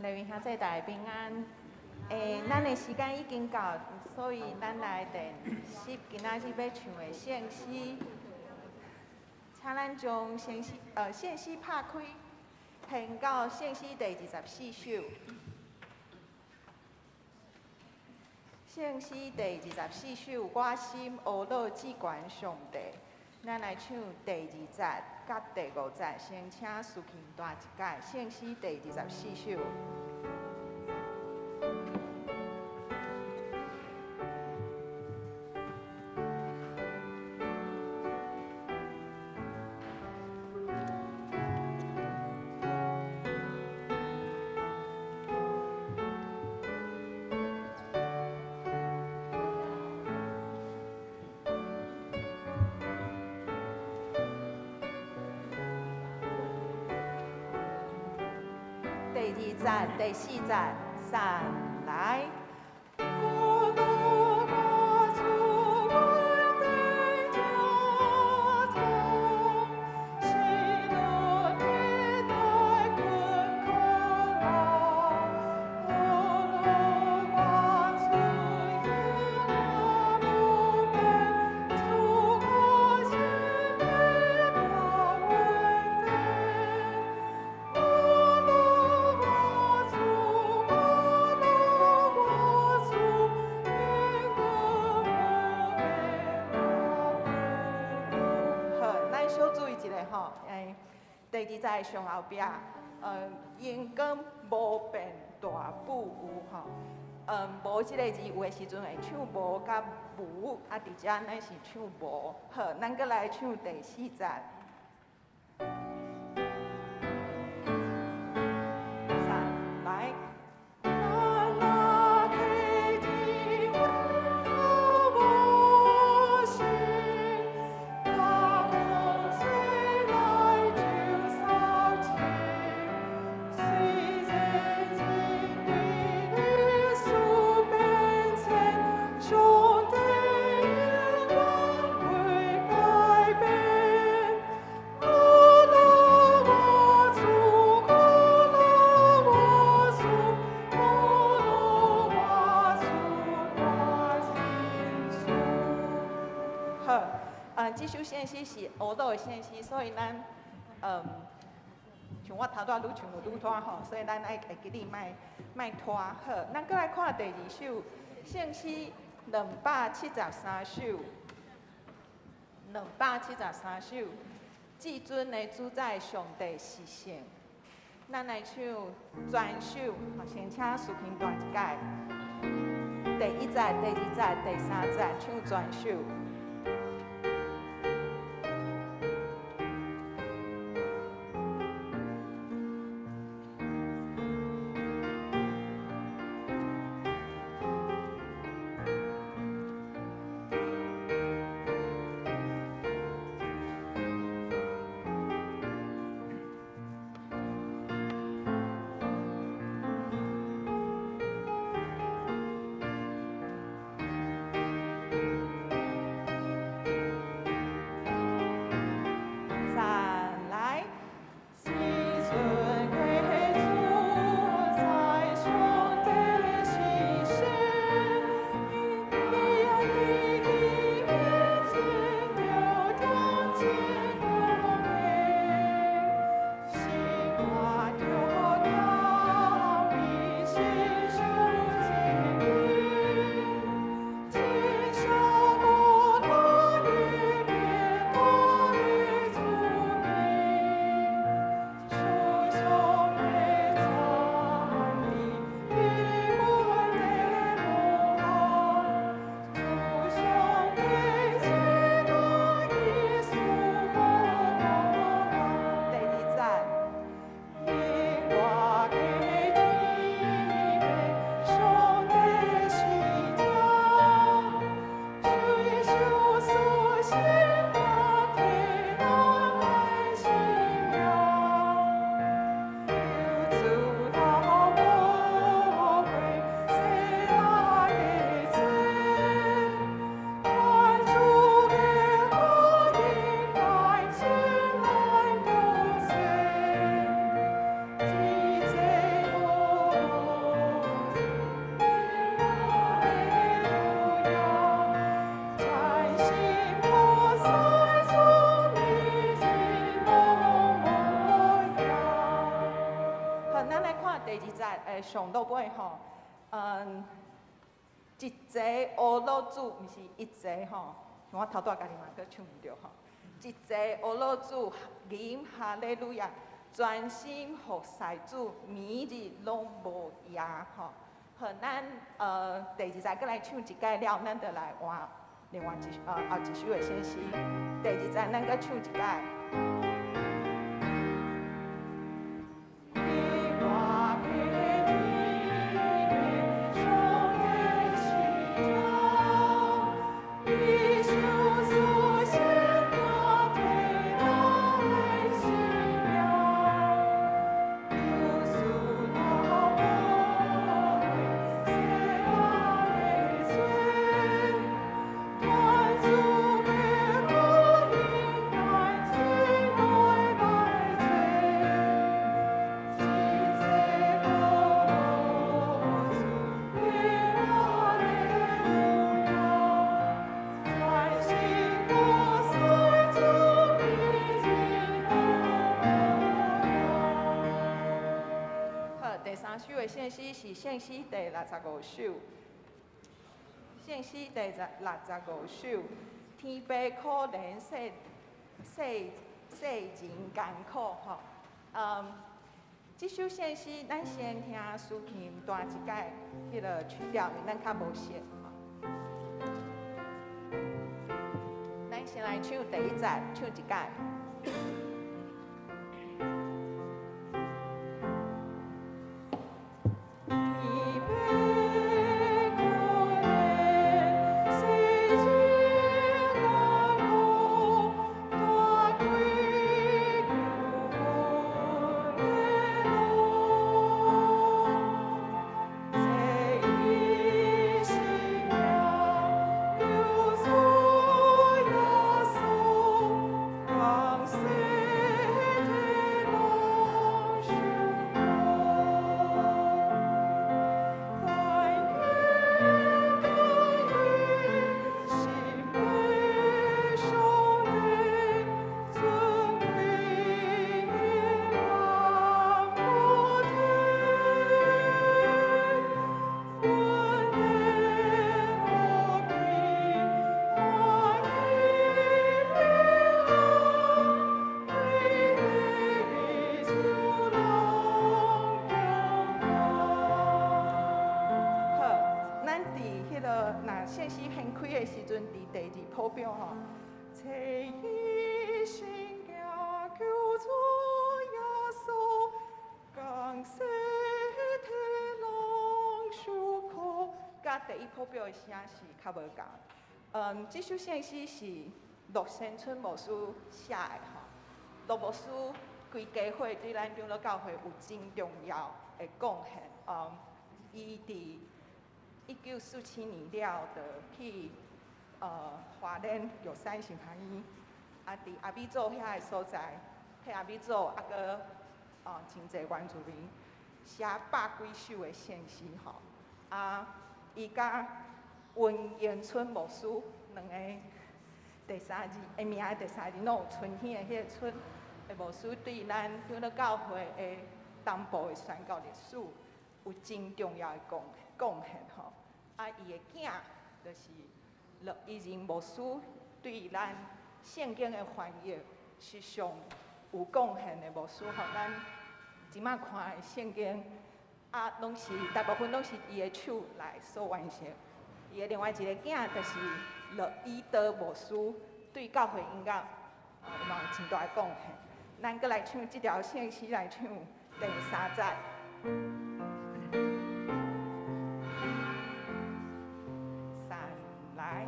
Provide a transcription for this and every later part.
来宾兄弟大家平安。咱的时间已经到，所以咱来第今仔日要唱的圣诗，请咱将圣诗拍开，填到圣诗第24首。圣诗第24首，我心懊恼只关上帝。咱来唱第2节甲第5节，先请思琴弹一解。圣诗第24首。第2节、第4节，三来。第2节上后壁，音根无变大不有吼，无即个字有的时阵会唱无甲无，啊，伫遮咱是唱无。好，咱搁来唱第4节。3来。这首圣诗是学道的圣诗，所以咱像我头拄愈唱就愈拖吼，所以咱爱记哩莫拖好。咱搁来看第2首圣诗273首，273首，至尊的主宰上帝是圣。咱来唱全首，先请思琴弹一解。第1节、第2节、第3节唱全首。二节上到尾吼，一节俄罗主，毋是一节吼，像我头拄家己嘛阁唱毋着吼。一节俄罗主吟哈利路亚，专心服侍主，每日拢无厌吼。好，咱第二节阁来唱一届了，咱就来换另外后一首的先诗。第二节咱阁唱一届。献诗是献诗第65首，献诗第65首。天父可怜世人艰苦吼。这首献诗咱先听苏琴弹一届，迄个曲调咱较无熟吼。咱先来唱第一节，唱一届。第一谱表的声是较无共。这首献诗是陆先春牧师写的吼。陆牧师规家伙对咱长老教会有真重要的贡献。伊伫1947年了，就去花莲玉山神学院，伫阿美族遐个所在，替阿美族阁真侪原住民写100几首的献诗吼。伊甲温延春牧师两个第三字的名的第三字，拢有春天的迄个春的牧师，对咱长老教会的东部的宣教历史有真重要的贡献吼。伊的囝就是陆一仁牧师，对咱圣经的翻译是上有贡献的牧师吼。咱即马看的圣经。拢是大部分拢是伊的手来所完成。伊的另外一个囝就是陆以德牧师，对教会音乐有真大的贡献。咱阁来唱这条献诗，来唱第3节。三来。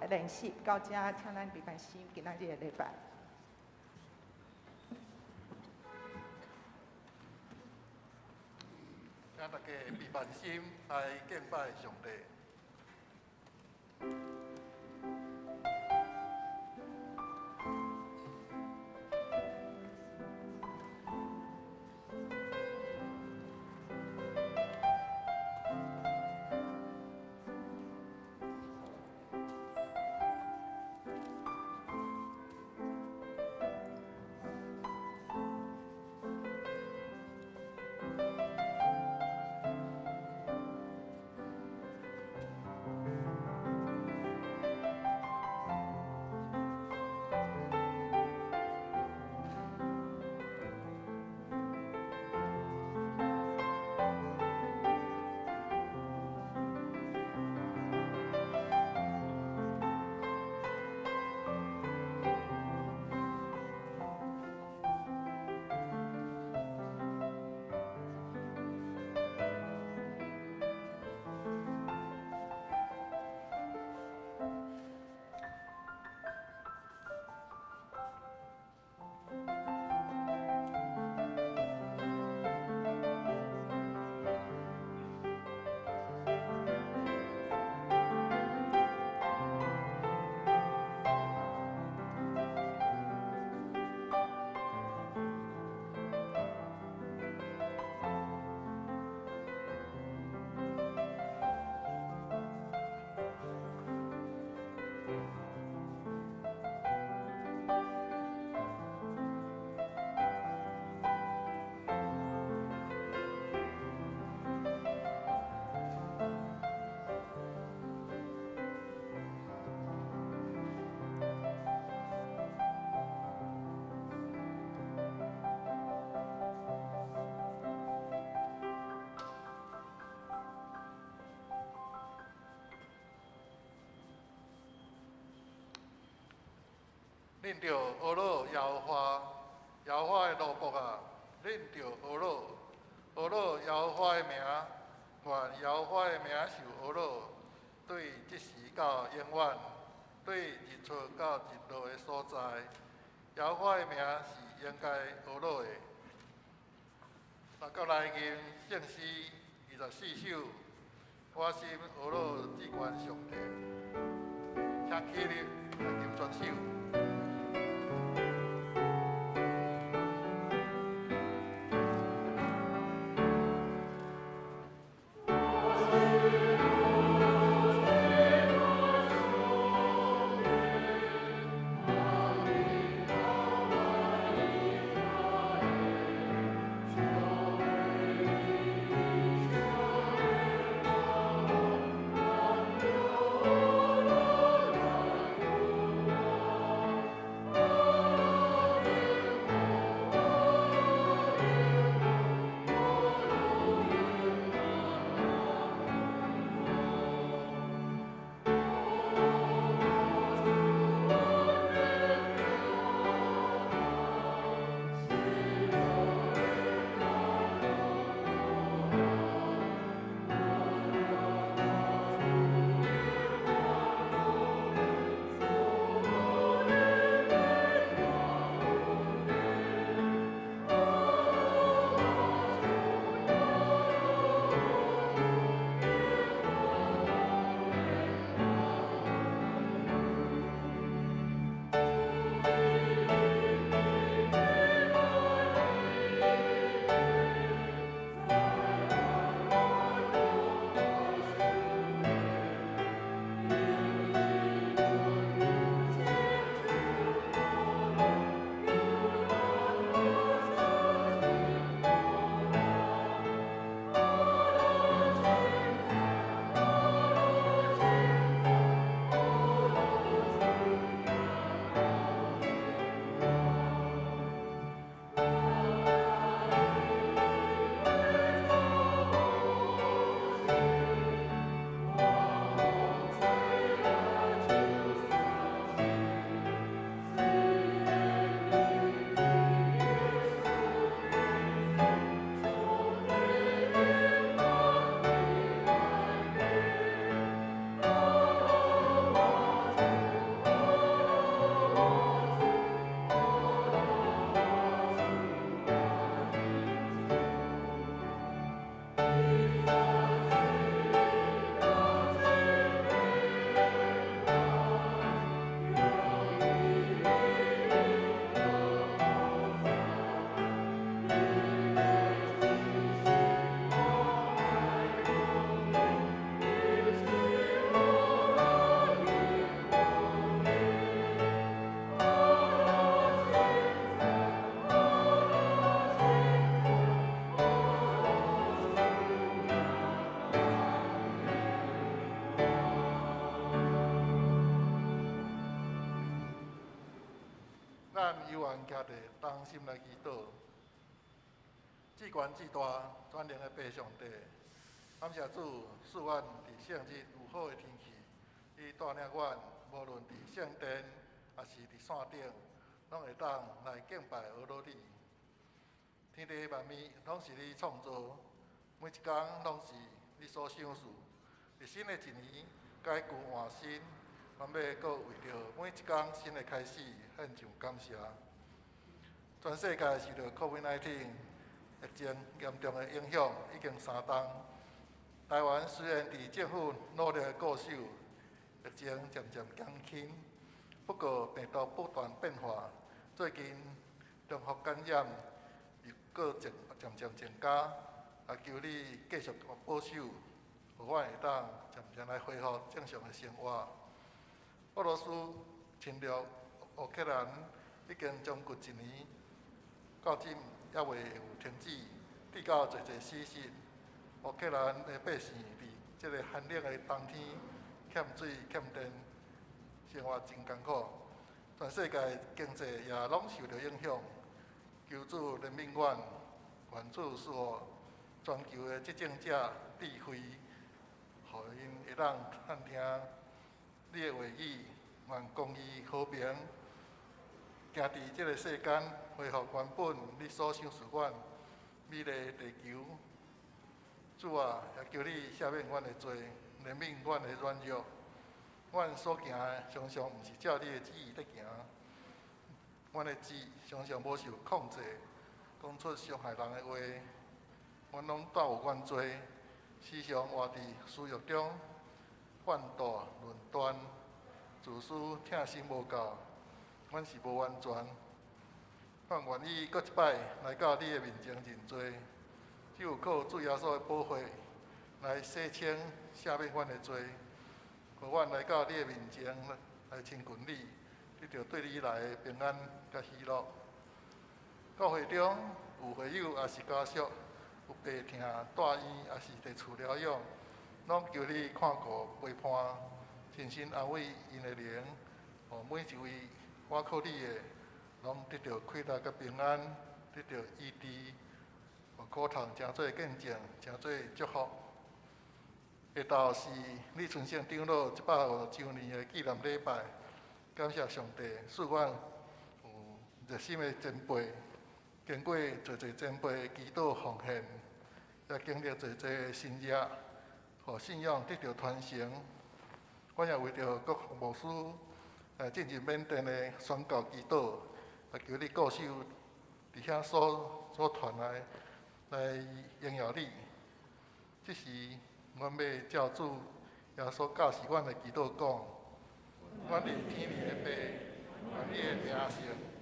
练习到这，请咱闭关心，今仔日的礼拜。请大家闭慢心来敬拜上帝。恁着学老摇花，摇花的萝卜啊，恁着学老，学老摇花的名，愿摇花的名受学老，对即时到永远，对日出到日落的所在，摇花的名是应该学老的。那到来吟圣诗24首，我心学老只愿上帝，请起立来吟全首。咱犹原徛伫当心来祈祷。至悬至大、全能的爸上帝，感谢主，赐阮伫圣日有好的天气，伊带领阮，无论伫圣殿，也是伫山顶，拢会当来敬拜阿罗你。天地万物拢是你创造，每一工拢是你所想事。伫新的一年，解旧换新，阮要搁为着每一工新的开始献上感谢。全世界受到 COVID-19 疫情严重的影响已经3冬。台湾虽然伫政府努力的固守，疫情渐渐减轻，不过病毒不断变化，最近中福感染又搁渐渐增加。也求你继续保守，互阮会当渐渐来恢复正常的生活。俄罗斯侵略乌克兰已经将近1年，到今也未有停止，致到侪死伤。乌克兰的百姓伫这个寒冷的冬天，欠水欠电，生活真艰苦。全世界经济也拢受到影响。求主怜悯阮，愿主赐我全球的执政者智慧，互因会当探听你的话语，愿公义和平，行伫这个世间，恢复原本你所赏赐阮美丽的地球。主啊，也求你赦免阮的罪，怜悯阮的软弱。阮所行的常常毋是照你的旨意在行，阮的志常常无受控制，讲出伤害人的话。阮拢带有原罪，时常活伫私欲中，犯大论断，自私疼心无够，阮是无完全。阮愿意搁一摆来到你的面前认罪，只有靠主耶稣的宝血来洗清、赦免阮的罪，互阮来到你的面前来亲近你，得到对你来的平安甲喜乐。教会中有会友也是家属。有病痛、住院，也是伫厝疗养，拢求你看顾陪伴，真心安慰因的灵，互每一位倚靠你的，拢得到快乐甲平安，得到医治，互苦痛诚做见证，诚做祝福。下昼是李存圣长老150周年的纪念礼拜，感谢上帝赐阮有热心的前辈。经过侪前辈祈祷奉献，也经历侪新约，互信仰得到传承。我也为着各牧师进入缅甸的宣教祈祷，也求你顾守伫遐所传来荣耀你。这时，阮要照主耶稣教示阮的祈祷讲：阮伫天里的爸，愿你的名圣，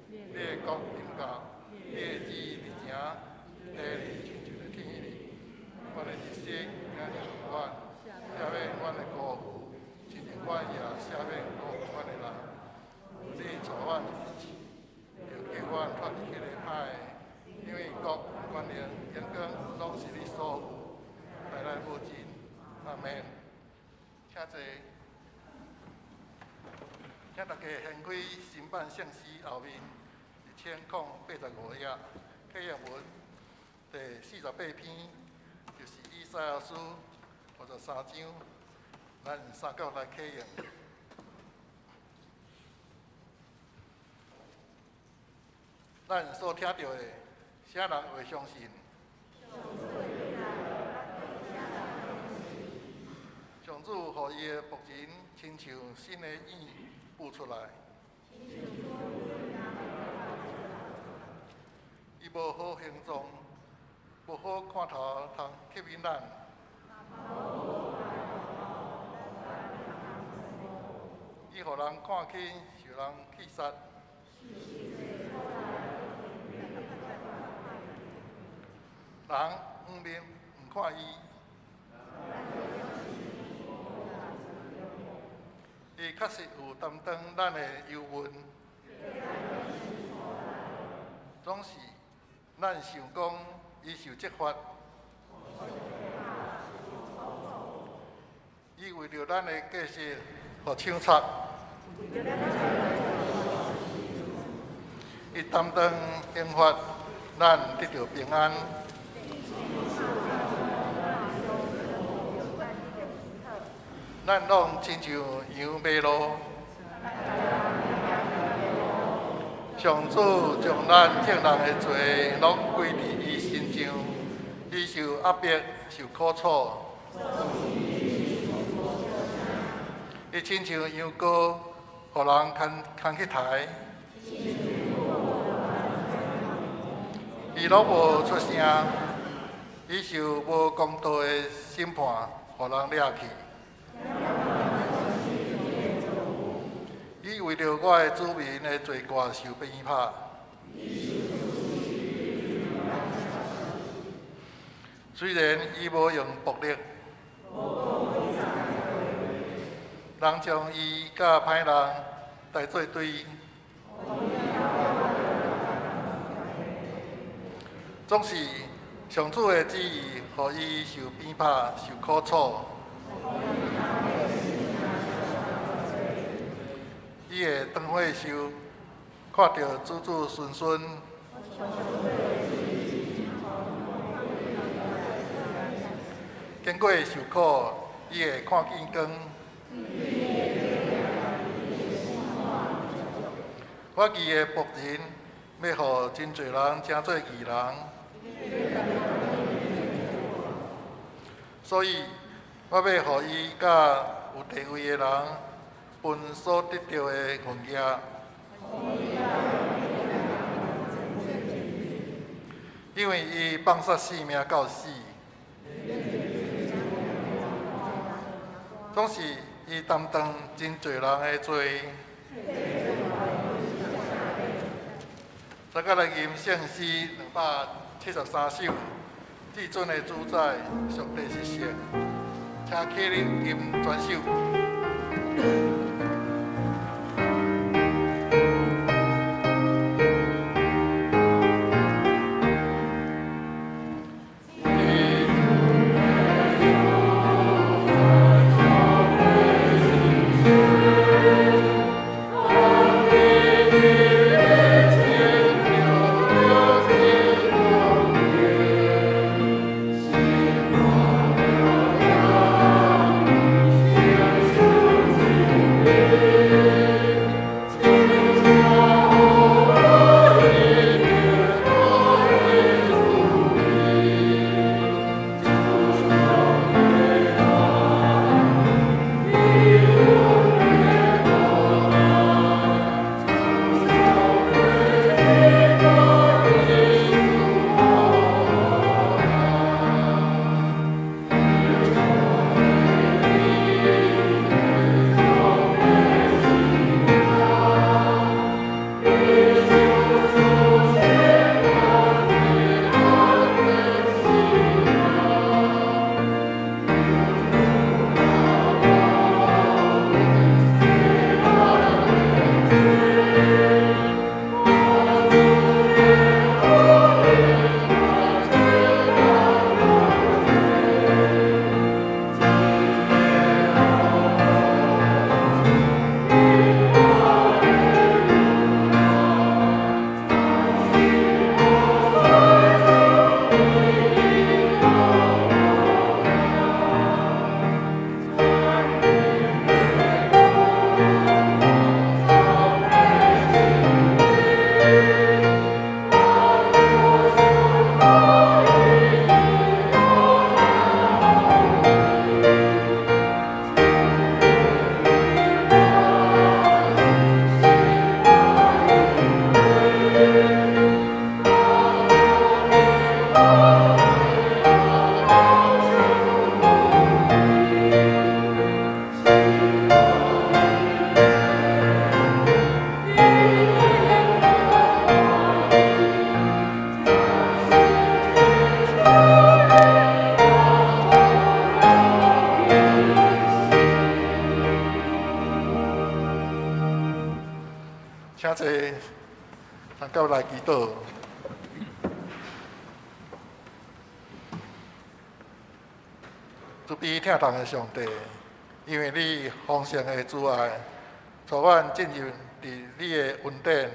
你的国临到。你的旨意伫城，地里亲像在天里。阮的日息领受阮，赦免阮的过负，亲像阮也赦免过负阮的人。你带阮入去，就叫阮脱离迄个歹的，因为国、权力、荣光拢是你所有，代代无尽。阿免。请坐，请大家掀开新版圣诗后面。1085页，契约文第48篇，就是以赛亚书53章，咱3角来启用。咱所听到的，啥人会相信？上主予伊的仆人，亲像新的影布出来。伊无好形状，无好看头，通吸引人。伊互人看起，受人气杀。人毋面毋看伊，伊确实有担当咱的忧闷，总是。咱想讲，伊受责罚，伊为着咱的过失，互枪杀。伊担当刑罚，咱得到平安。咱拢亲像羊马路，上主将咱正人的罪拢归伫伊身上，伊受压迫、受苦楚。伊亲像羊羔，互人牵去抬。伊拢无出声，伊受无公道的审判，互人掠去。伊为着我的子民的罪过受鞭拍。虽然伊无用暴力，人将伊甲歹人带做对，总是上主的旨意，予伊受鞭拍、受苦楚。伊会当岁寿，看到子子孙孙。经过受苦，伊会看见光。我义的仆人，要互真侪人成做义人。所以，我要互伊甲有地位的人分所得到的份额。因为伊放煞性命到死，总是伊担当真侪人的罪。再甲来吟圣诗273首，至尊的主宰，上帝是圣，请起立吟全首。请坐，参到来祈祷。主悲疼痛的上帝，因为你丰盛的慈爱，带阮进入伫你的恩典，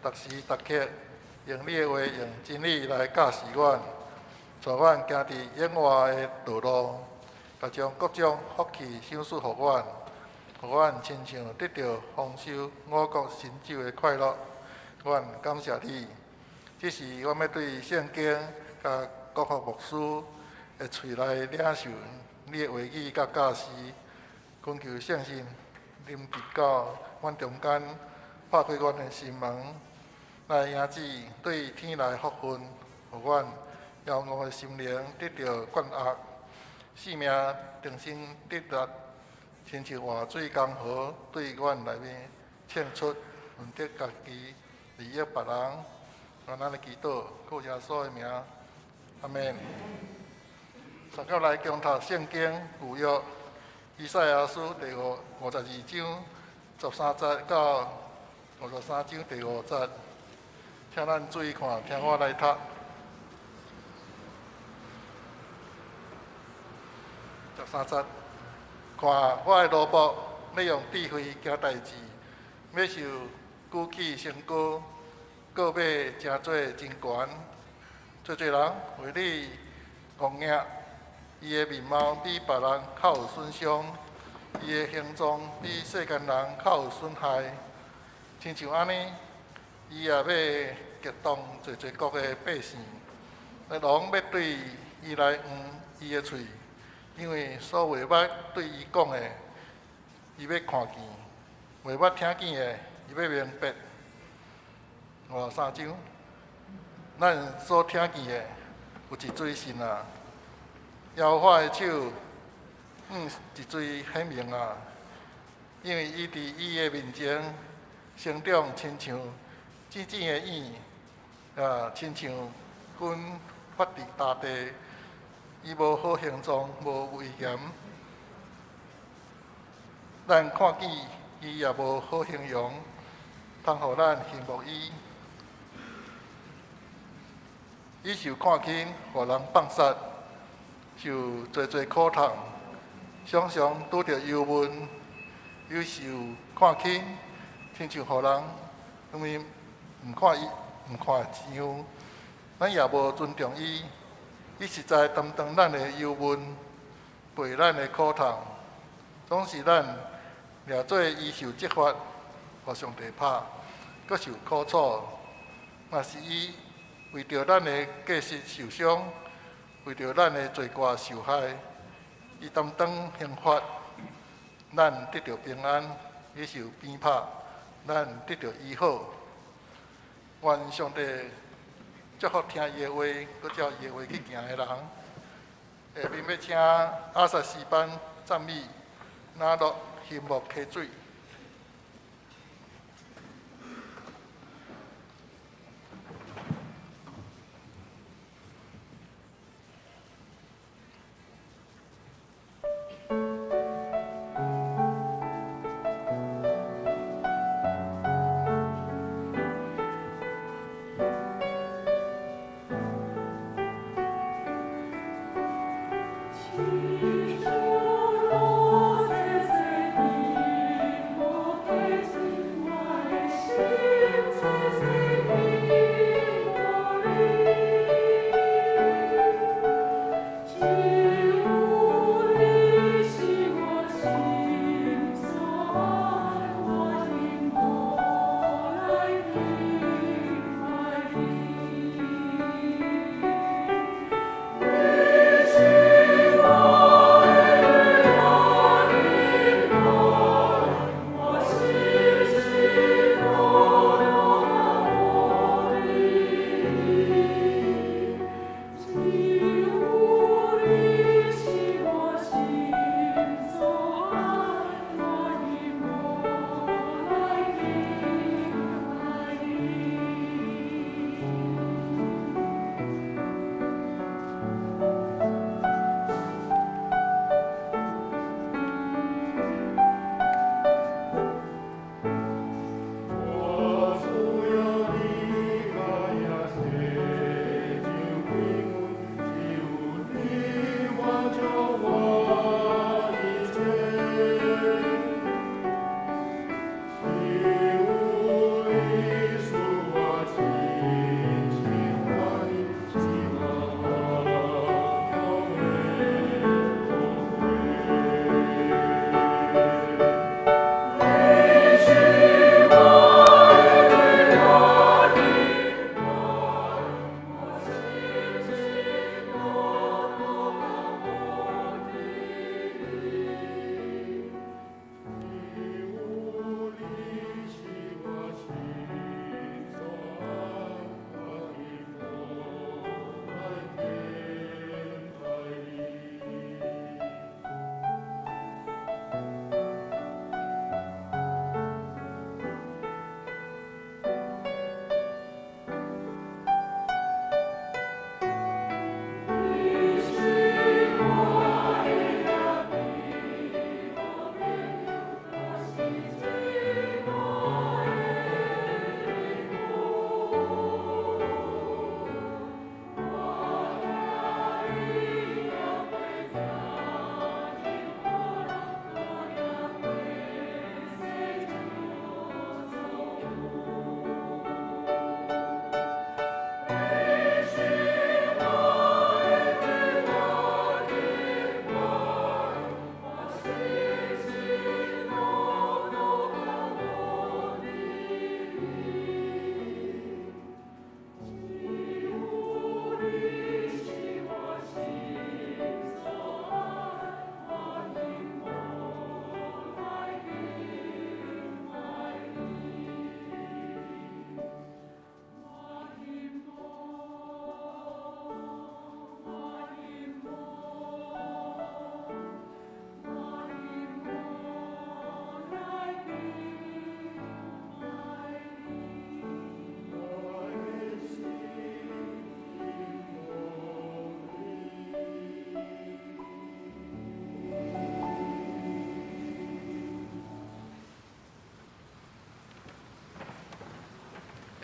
逐时逐刻用你的话，用真理来教示阮，带阮行伫永活的道路，甲将各种福气赏赐予阮，互阮亲像得到丰收五谷新酒的快乐。阮感谢你，这是阮要对圣经甲各福牧师的喙来领受你的话语甲教示，恳求圣神临伫到阮中间，拍开阮的心门，来迎接对天来福分，互阮骄傲的心灵得到灌压，生命重新得力，亲像活水江河对阮内面涌出，润得家己，利益别人。愿咱的祈祷，靠耶稣的名，阿门。三到来共读圣经旧约以赛亚书第52章13节到53章第5节，请咱注意看，听我来读。13节，看我的奴仆要用智慧行代志，要受举起升高，个要真做真悬。做人为你公益，伊的面貌比别人较有损伤，伊的形状比世间人较有损害。亲像安尼，伊也要激动侪国的百姓，龙要对伊来伊的喙。因为所袂捌对伊讲的，伊要看见；袂捌听见的，伊要明白。53章，咱所听见的有一嘴神啊，耶和华的手，一嘴显明啊。因为伊伫伊的面前生长，亲像真正的燕，亲像菌发伫大地。伊无好形状，无威严，咱看见伊也无好形容，通互咱羡慕伊。伊受看轻，互人放杀，受侪苦痛，常常拄着忧闷，又受看轻，亲像互人因为毋看伊，毋看上，咱也无尊重伊。伊实在担当咱的忧闷，背咱的苦痛，总是咱掠做伊受责罚，互上帝拍，搁受苦楚。若是伊为着咱的过失受伤，为着咱的罪过受害，伊担当刑罚，咱得到平安；伊受鞭拍，咱得到医好。愿上帝祝福听伊的话，搁照伊的话去行的人。下面要请阿萨斯班赞美拿落翕木溪水。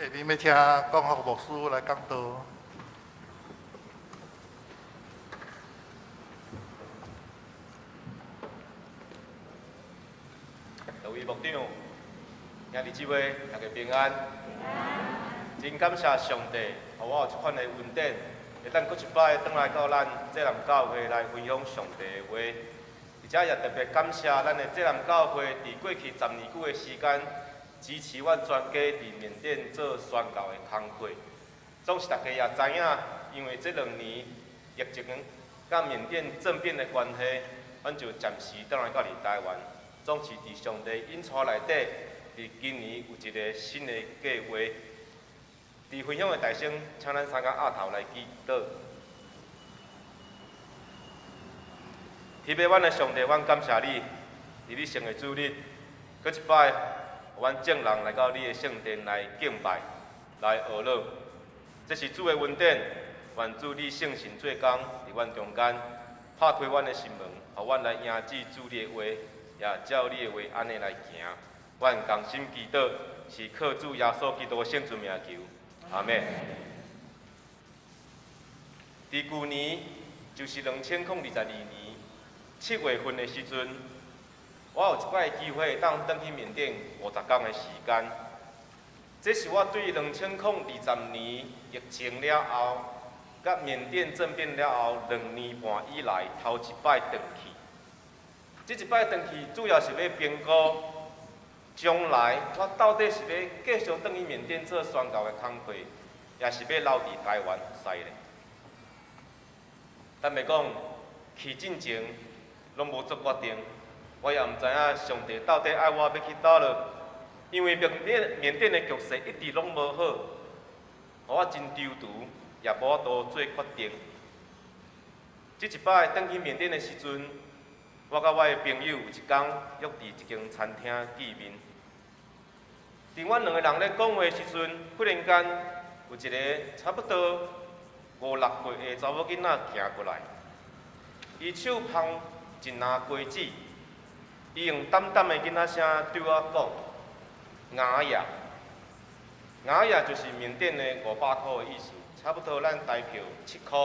下面要请讲学牧师来讲道。各位牧长，兄弟姊妹，大家平安。真感谢上帝，予我有这款的恩典，会当搁一摆转来到咱这南教会来分享上帝的话。而且也特别感谢咱的这南教会，伫过去10年久的时间，支持阮全家伫缅甸做宣教的工作。总是大家也知影，因为这2年疫情甲缅甸政变的关系，阮就暂时转来到台湾。总是伫上帝引带内底，伫今年有一个新的计划。伫分享的大声，请咱三个额头来祈祷。天父，阮的上帝，阮感谢你，伫你生的主日，搁一摆，阮众人来到你的圣殿来敬拜，来学乐。这是主的恩典，愿主你圣神做工伫阮中间，拍开阮的心门，互阮来迎接主你的话。也照你的话安尼来行，阮同心祈祷，是靠主耶稣基督圣主名求，阿门。伫旧年，就是2022年7月份的时阵，我有一摆机会当转去缅甸50天的时间。这是我对2020年疫情了后，甲缅甸政变了后2年半以来头一摆转去。这一摆转去，主要是要评估将来我到底是要继续转去缅甸做宣教的工作，也是要留伫台湾有使咧。但袂讲去进前拢无做决定，我也毋知影上帝到底爱我要去倒落，因为缅甸的局势一直拢无好，互我真踌躇，也无法度做决定。这一摆转去缅甸的时阵，我甲我的朋友有一天约伫一间餐厅见面。伫阮2个人咧讲话的时阵，忽然间有一个差不多5、6岁的查某囡仔行过来，伊手捧一篮瓜子，伊用淡淡的囡仔声对我讲：“牙牙，牙牙就是缅甸的500块的意思，差不多咱台票7块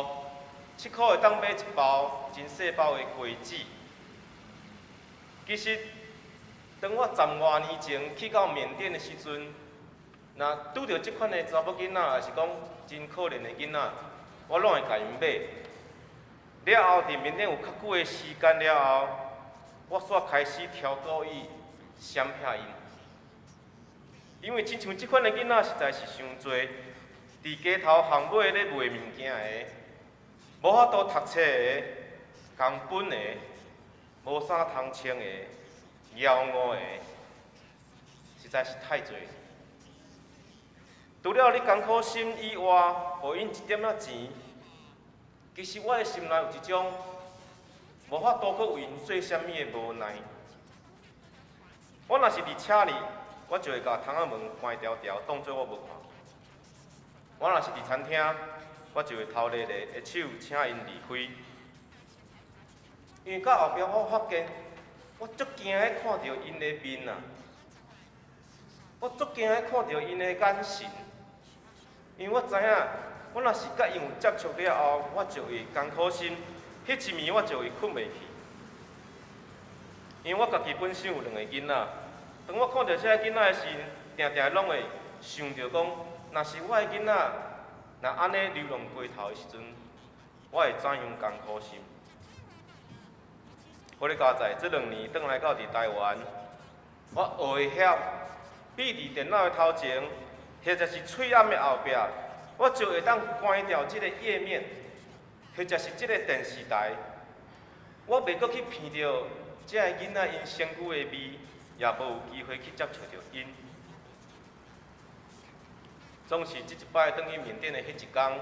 ，7块会当买一包真细包的瓜子。”其实，当我10多年前去到缅甸的时阵，若拄着即款的查某囡仔，也是讲真可怜的囡仔，我拢会甲因买。了后，伫缅甸有较久的时间了后，我煞开始挑故意闪避因，因为亲像即款的囡仔实在是伤多，伫街头巷尾咧卖物件的，无法度读册的，工本的。无啥通穿的、枵我的，实在是太侪。除了你艰苦心以外，互因一点仔钱，其实我的心内有一种无法度去为因做啥物的无奈。我若是伫车里，我就会甲窗仔门关条条，当做我无看。我若是伫餐厅，我就会头咧咧下手请因离开。因为到后壁我发现，我足惊喺看到因的面啊！我足惊喺看到因的眼神，因为我知影，我若是甲因有接触了后，我就会艰苦心，迄一暝我就会困袂去。因为我家己本身有2个囡仔，当我看到这个囡仔的时，定定拢会想着讲，若是我的囡仔，若安尼流浪街头的时阵，我会怎样艰苦心？我咧加在这2年转来到伫台湾，我学会晓闭伫电脑的头前，或者是喙暗的后壁，我就会当关掉这个页面，或者是这个电视台，我袂阁去闻到这个囡仔因身躯的味，也无有机会去接触到因。总是这一摆转去缅甸的迄一天，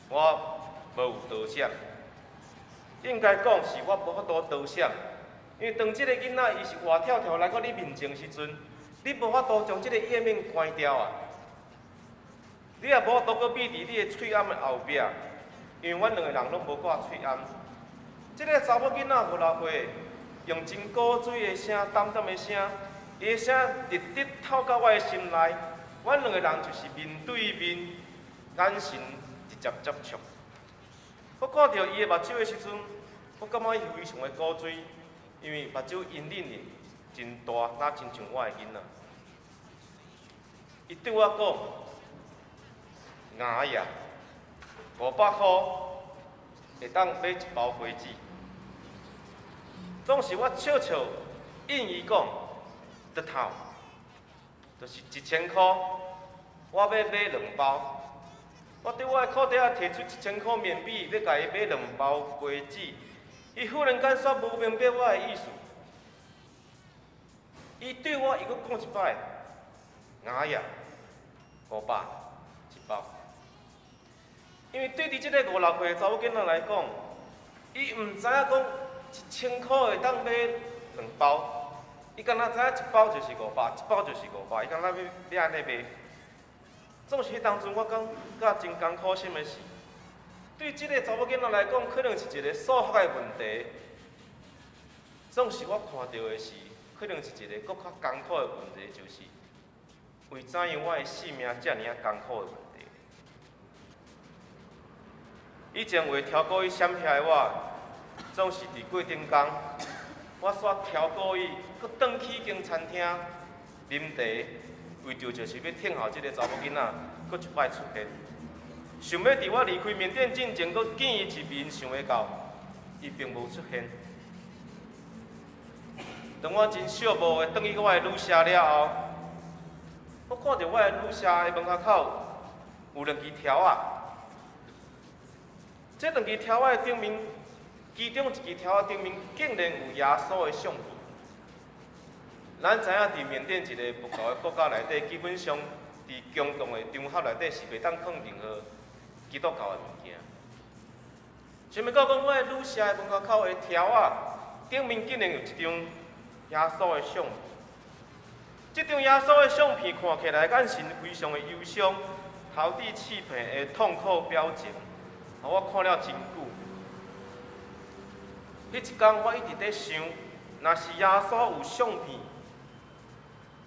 我无有多闪。应该讲是我无法度逃闪，因为当即个囡仔伊是活跳跳来到你面前时阵，你无法度将即个页面关掉啊！你也无法度搁闭伫你的喙暗的后壁，因为阮2个人拢无挂喙暗。即个查某囡仔5、6岁，用真古锥的声、淡淡的声，伊的声直直透到我的心内，阮两个人就是面对面，眼神直接接触。我看到伊的目睭的时阵，我感觉伊非常的古锥，因为目睭阴冷冷，真大，若亲像我的囡仔。伊对我讲，牙呀，500块会当买一包花枝。总是我笑笑应伊讲，得头，就是1000块，我要买2包。我伫我的裤底仔摕出1000块面币，要甲伊买2包花枝。伊忽然间煞无明白我的意思。伊对我又搁讲一摆，牙呀，500一包。因为对伫即个5、6岁的查某囡仔来讲，伊毋知影讲1000块会当买2包，伊敢若知影1包就是500，1包就是500，伊敢若要安尼卖。总是迄当阵我感觉真艰苦心的事。对即个查某囡仔来讲，可能是一个数学的问题。总是我看到的是，可能是一个搁较艰苦的问题，就是为怎样我的性命遮尔啊艰苦的问题。以前为超过伊闪避的我，总是伫过顶工，我煞超过伊，搁转去间餐厅啉茶。为着就是要听候即个查某囡仔，搁一摆出现。想要伫我离开缅甸进前，搁见伊一面，想会到，伊并无出现。当我真寂寞的转去我的旅社了后，我看到我的旅社的门口有2支条仔。这2支条仔的顶面，其中1支条仔顶面竟然有耶稣的相片。咱知影，伫缅甸一个佛教的国家内底，基本上伫公共的场合内底是袂当放任何基督教的物件。想要到讲，我的旅社的门口的条仔顶面竟然有一张耶稣的相片。这张耶稣的相片看起来眼神非常的忧伤，头顶刺片的痛苦表情，我看了真久。迄一天，我一直在想，若是耶稣有相片，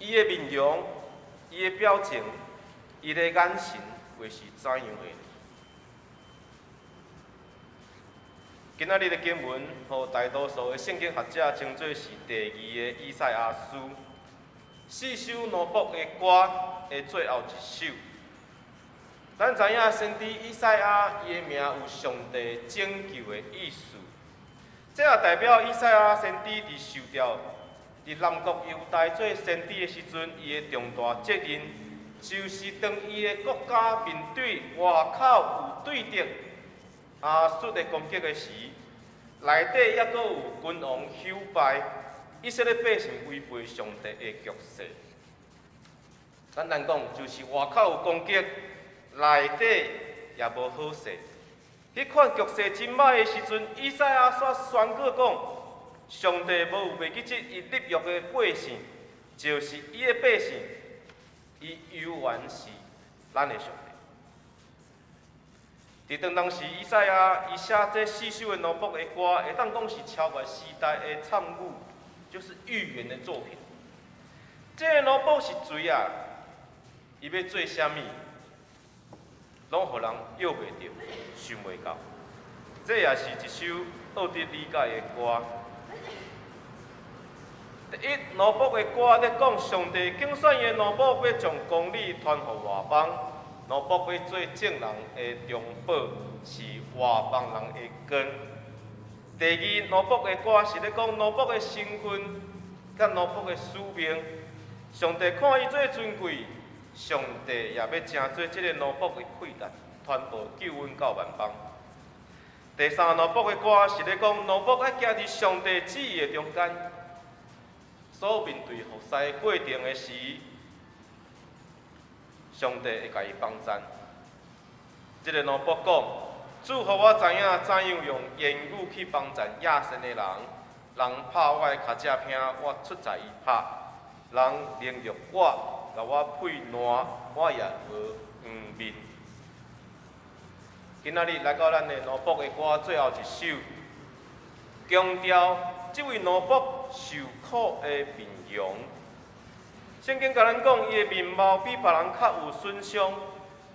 伊的面容、伊的表情、伊的眼神会是怎样的？今仔日的经文，互大多数的圣经学者称作是第2个以赛亚书，4首挪卜的歌的最后一首。咱知影，先知以赛亚伊的名有上帝拯救的意思，这也代表以赛亚先知伫受到伫南国犹大做先知的时阵，伊的重大责任，就是当伊的国家面对外口有对敌亚述的攻击的时，内底还阁有君王朽败，以色列百姓违背上帝的局势。简单讲，就是外口有攻击，内底也无好势。迄款局势真歹的时阵，以赛亚煞宣告讲。上帝无有袂记即伊立约的百姓，就是伊的百姓，伊永远是咱的上帝。伫当时，以赛亚伊写这4首的挪卜的歌，会当讲是超越时代的参悟，就是预言的作品。这个挪卜是谁啊？伊要做啥物？拢互人约袂着，想袂到。这也是一首奥得理解的歌。第一，挪卜的歌咧讲，上帝竞选的挪卜要将公理传予外邦，挪卜要做正人的中保，是外邦人的根。第二，挪卜的歌是咧讲挪卜的身份，甲挪卜的使命。上帝看伊做尊贵，上帝也要成做这个挪卜的溃烂，传播救恩到万邦。第三，挪卜的歌是咧讲挪卜要行伫上帝旨意的中间。所面对服侍过程的时，上帝会甲伊帮赞。这个挪卜讲，主互我知影怎样用言语去帮赞野生的人。人拍我的脚趾片，我出在伊拍；人凌辱我，甲我配烂，我也无黄面。今仔日来到咱的挪卜的歌最后一首，强调这位挪卜受苦的面容，圣经甲咱讲，伊的面貌比别人较有损伤，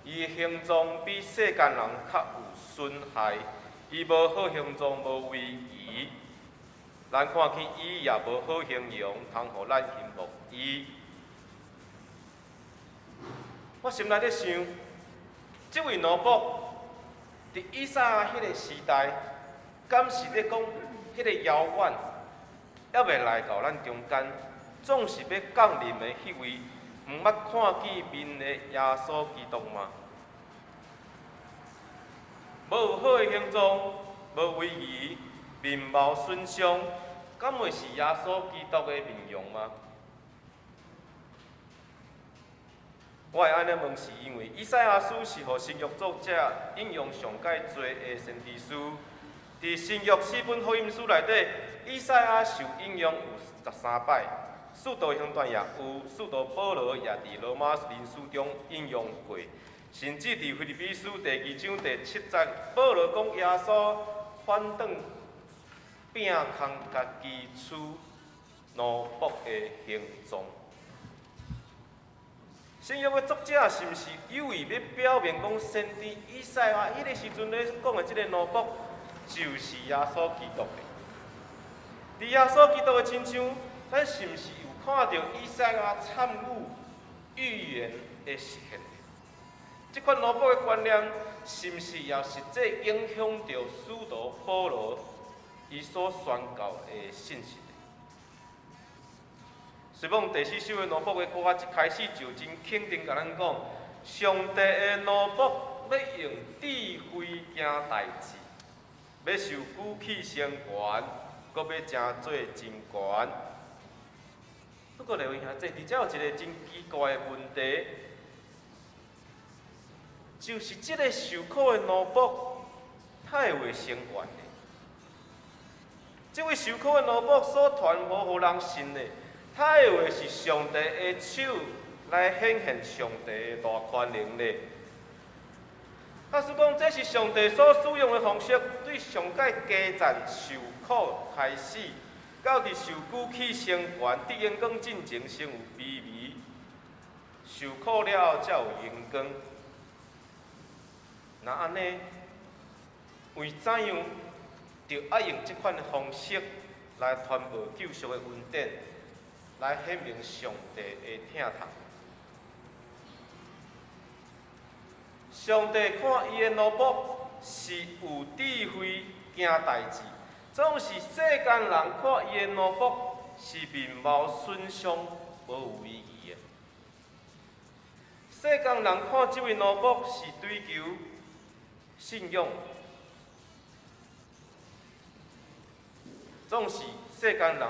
伊的形状比世间人较有损害。伊无好形状，无位移，咱看起伊也无好形容，通互咱羡慕伊。我心内咧想，即位奴仆伫以赛亚迄个时代，敢是咧讲迄个遥远，还未来到咱中间，总是要降临的迄位毋捌看见面的耶稣基督吗？无有好的形状，无位移，面貌损伤，敢会是耶稣基督的面容吗？我会安尼问，是因为以赛亚书是互新约作者引用上界多的先知书。伫新约4本福音书内底，以赛亚受引用有13摆，使徒行传也有，使徒保罗也伫罗马人书中引用过，甚至伫腓立比书第2章第7节，保罗讲耶稣反转摒空家己处奴仆的形状。新约的作者是毋是有意要表明讲，先知以赛亚迄个时阵咧讲的即个奴仆，就是耶稣基督的？伫耶稣基督的亲像，咱是毋是有看到以赛亚参悟预言的实现？即款奴仆的观念，是毋是也实际影响着使徒保罗伊所宣告的信息？随望第4首的奴仆的歌一开始就真肯定甲咱讲，上帝的奴仆要用智慧行代志，要受举起升悬，搁要正做真悬。不过，各位兄弟，伫遮有一个真奇怪的问题，就是即个受苦的奴仆，他会为升悬的？即位受苦的奴仆所传无互人信的？他以为是上帝的手来显现上帝的大权能力。假使讲这是上帝所使用的方式，对上界加赞受苦开始，到伫受举起升悬，伫阳光进前先有卑微，受苦了后才有阳光。那安尼，为怎样就要用这款的方式来传播救赎的恩典？来显明上帝的疼痛。上帝看伊的奴仆是有智慧行代志，总是世间人看伊的奴仆是面貌损伤无有意义的。世间人看这位奴仆是追求信仰，总是世间人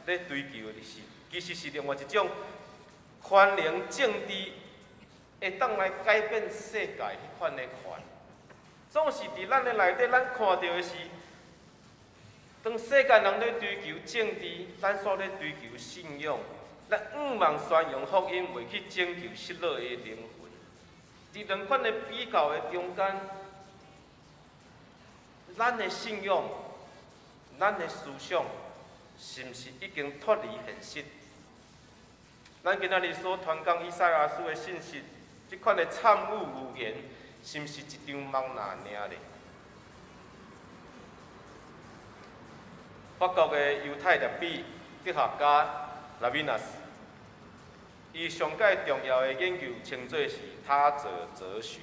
咧追求的是。其实是另外一种权能政治会当来改变世界迄款的权，总是伫咱的内底，咱看到的是，当世间人咧追求政治，咱所咧追求信仰，咱毋茫宣扬福音，为去拯救失落的灵魂。伫两款的比较的中间，咱的信仰、咱的思想，是毋是已经脱离现实？咱今仔日所传讲以赛亚书的信息，即款的参悟预言，是毋是一张梦那尔咧？法国的犹太历史哲学家拉米纳斯，伊上界重要的研究称作是他者哲学。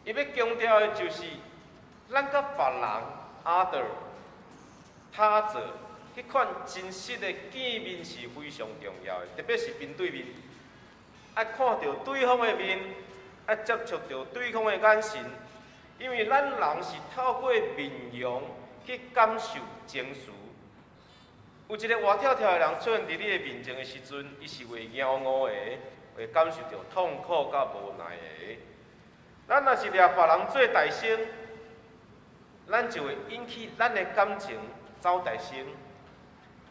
伊要强调的就是，咱甲别人 other 他者。迄款真实的见面是非常重要的，特别是面对面，爱看到对方的面，爱接触到对方的眼神，因为咱人是透过面容去感受情绪。有一个活跳跳的人出现伫你的面前的时阵，伊是会骄傲的，会感受到痛苦甲无奈的。咱若是掠别人做代先，咱就会引起咱的感情走代先。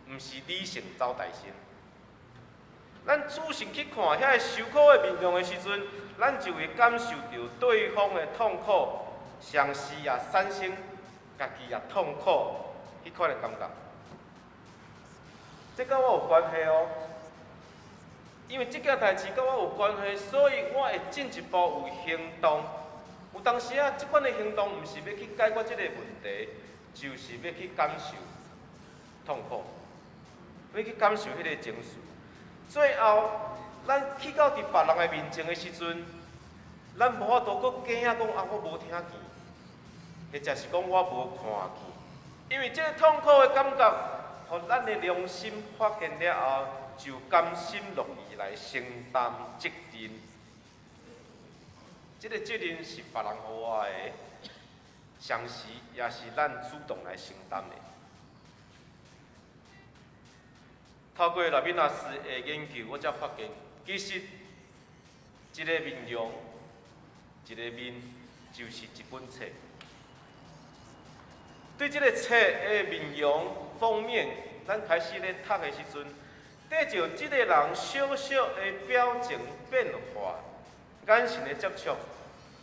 毋是理性走代先，咱仔细去看遐个受苦的面容的时阵，咱就会感受到对方的痛苦，上时也产生家己也痛苦迄款的感觉。这跟我有关系哦。因为即件代志甲我有关系，所以我会进一步有行动。有当时啊，即款的行动毋是要去解决即个问题，就是要去感受痛苦，要去感受迄个情绪。最后，咱去到伫别人的面前的时阵，咱无法度搁惊讲啊，我无听见，或者是讲我无看见，因为即个痛苦的感觉，互咱的良心发现了后，就甘心乐意来承担责任。这个责任是别人予我的，常时也是咱主动来承担的。透过赖敏老师的研究，我才发现，其实一个面容、一个面，就是一本册。对这个册的面容封面，咱开始咧读的时阵，缀着这个人小小的表情变化。眼神的接触，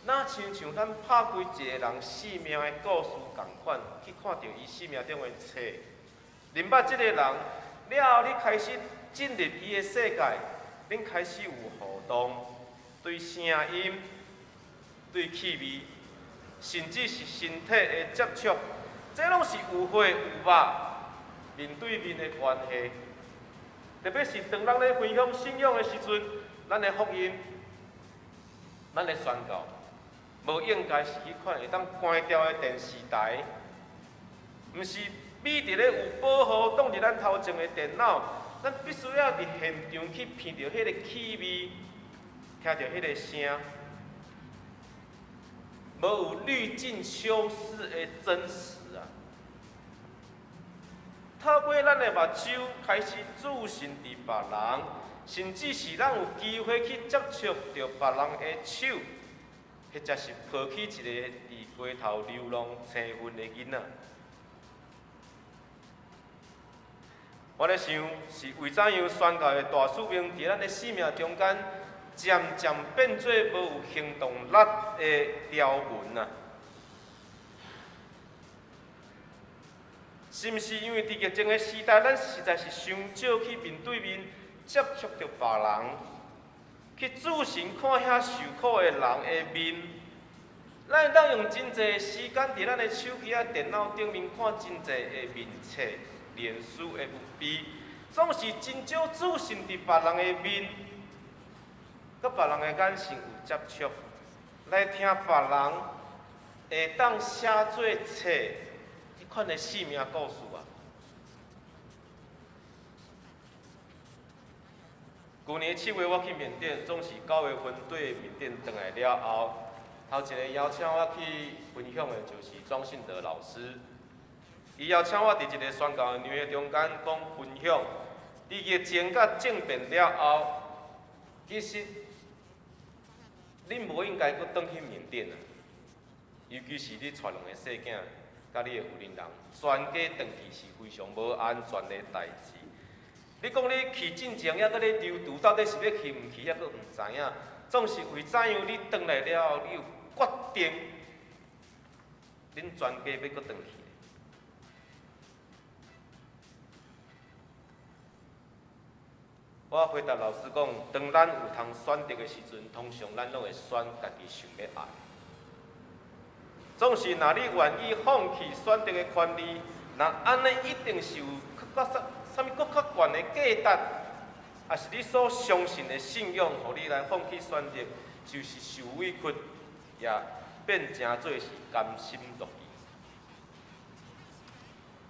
哪亲像咱拍开一个人生命的故事同款，去看到伊生命中的册。明白这个人了后，你开始进入伊的世界，恁开始有互动，对声音、对气味，甚至是身体的接触，这拢是有血有肉、面对面的关系。特别是当咱咧分享信仰的时阵，咱的福音。咱的宣告，无应该是迄款会当关掉的电视台，毋是美伫咧有保护挡伫咱头前的电脑，咱必须要伫现场去闻到迄个气味，听到迄个声，无有滤镜修饰的真实啊！透过咱的目睭开始注视伫别人。甚至是咱有机会去接触到别人的手，或者是抱起一个伫街头流浪青云的囡仔。我咧想，是为怎样宣告的大使命伫咱的生命中间，渐渐变做无有行动力的条文啊？是毋是因为伫疫情的时代，咱实在是伤少去面对面？接触到别人，去仔细看遐受苦的人的面，咱会当用真侪时间伫咱的手机啊、电脑顶面看真侪的面册、脸书的FB，总是真少仔细伫别人的面，甲别人的眼神有接触，来听别人会当写做册迄款的生命故事啊。去年7月我去缅甸，总是9月份对缅甸回来了后，头一个邀请我去分享的就是庄信德老师。伊邀请我伫一个宣教的年会中间讲分享，伫疫情甲政变了后，其实恁无应该阁转去缅甸啊，尤其是你带两个细囝，甲你的夫人人，全家转去是非常无安全的代志。你讲你去进前，还搁咧留到底是要去毋去，还搁毋知影。总是为怎样你转来了后，你有决定，恁全家要搁转去。我回答老师讲，当咱有通选择的时阵，通常咱拢会选家己想要爱。总是若你愿意放弃选择的权利，那安尼一定是有啥物搁较悬的价值，也是你所相信的信仰，互你来放弃选择，就是受委屈，也变成做是甘心乐意。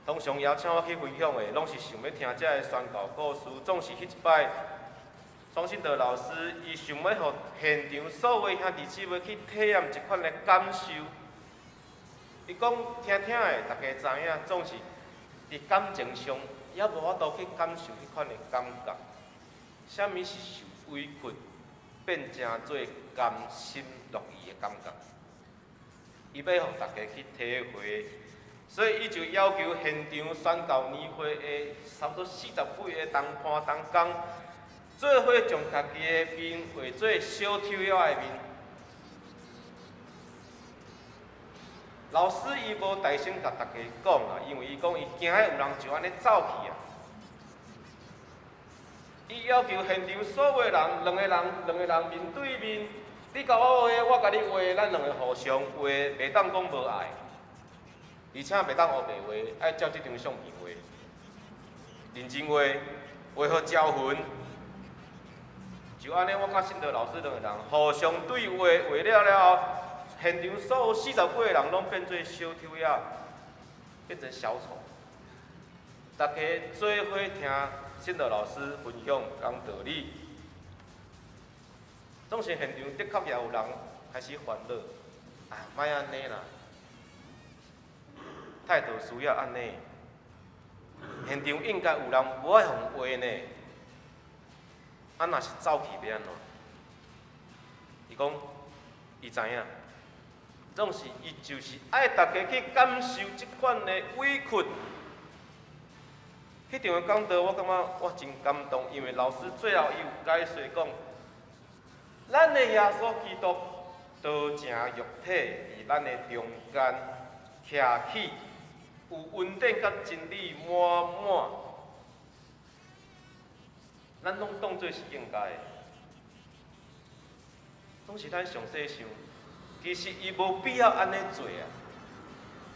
通常邀请我去分享的，拢是想要听这个宣教故事。总是迄一摆，庄信德老师伊想要互现场所有兄弟姊妹去体验一款的感受。伊讲听的，大家知影，总是伫感情上。也无法度去感受迄款的感觉，啥物是受委屈，变成做甘心乐意的感觉。伊要互大家去体会，所以伊就要求现场宣教年会的差不多40几个同伴同工，做伙将家己的面画做小丑妖的面。老师伊无大声甲大家讲啦，因为伊讲伊惊遐有人就安尼走去啊。伊要求现场所有人，两个人面对面，你甲我话，我甲你话，咱两个互相话，袂当讲无爱，而且袂当黑白话，爱照即张相片话，认真话，话好招魂。就安尼，我甲信德老师两个人互相对话，话了后，现场所有40几个人拢变做小丑仔，变成小丑。大家做伙听信德老师分享讲道理，总是现场的确也有人开始烦恼，莫安尼啦，态度需要安尼。现场应该有人无爱互话呢，若是走去要安怎？伊讲，伊知影，总是伊就是爱大家去感受即款的委屈。迄场的讲道，我感觉我真感动，因为老师最后伊有解说讲，咱的耶稣基督道成肉体伫咱的中间徛起，有恩典甲真理满满，咱拢当作是应该的。总是咱上细想，其实伊无必要安尼做啊，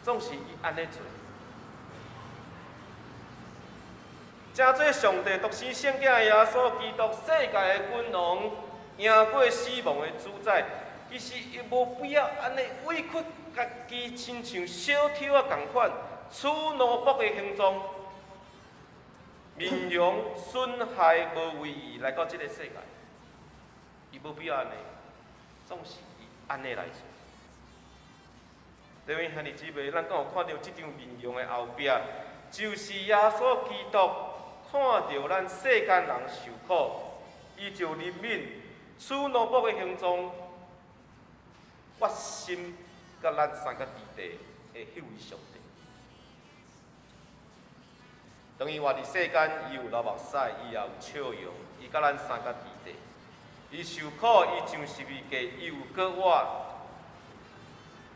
总是伊安尼做。真做上帝独生圣囝耶稣基督世界的君王，赢过死亡的主宰。其实伊无必要安尼委屈家己，亲像小丑仔共款，取奴仆的形状，面容损害无为义来到这个世界。伊无必要安尼，总是伊安尼来做。各位兄弟姊妹，咱敢有看到这张面容的后壁，就是耶稣基督。看到咱世间人受苦，伊就怜悯，取奴仆的形状，决心甲咱三个弟弟的迄位上帝。等于活伫世间，伊有流目屎，伊也有笑容，伊甲咱三个弟弟，伊受苦，伊像是未过，伊有过我。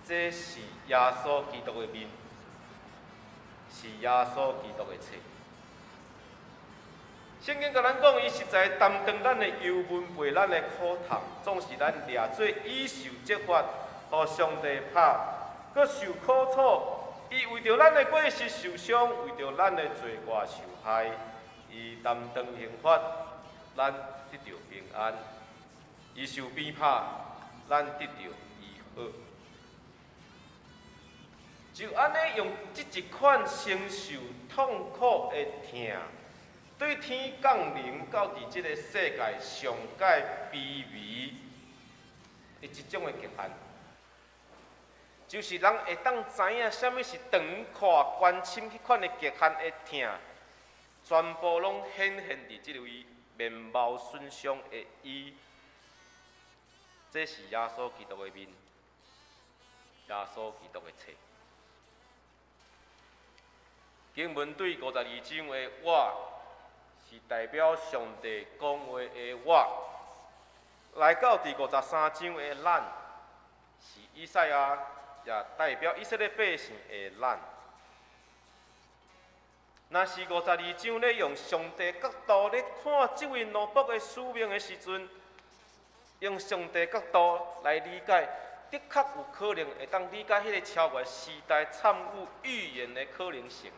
这是耶稣基督的面，是耶稣基督的册。圣经甲咱讲，伊实在担当咱的忧闷，背咱的苦痛，总是咱掠做以受责罚，互上帝拍，搁受苦楚。伊为着咱的过失受伤，为着咱的罪过受害，伊担当刑罚，咱得到平安；伊受鞭拍，咱得到医好。就安尼用这一款承受痛苦的痛。对天降临到伫即个世界上界卑微的一种的极限，就是人会当知影啥物是长看关心迄款的极限的痛，全部拢显现伫即位面貌损伤的伊。这是耶稣基督的面，耶稣基督的册。经文对52章的我。是代表上帝讲话的我，来到第53章的咱，是以赛亚，也代表以色列百姓的咱。若是52章咧用上帝角度咧看这位奴仆的使命的时阵，用上帝角度来理解，的确有可能会当理解迄个超越时代参悟预言的可能性。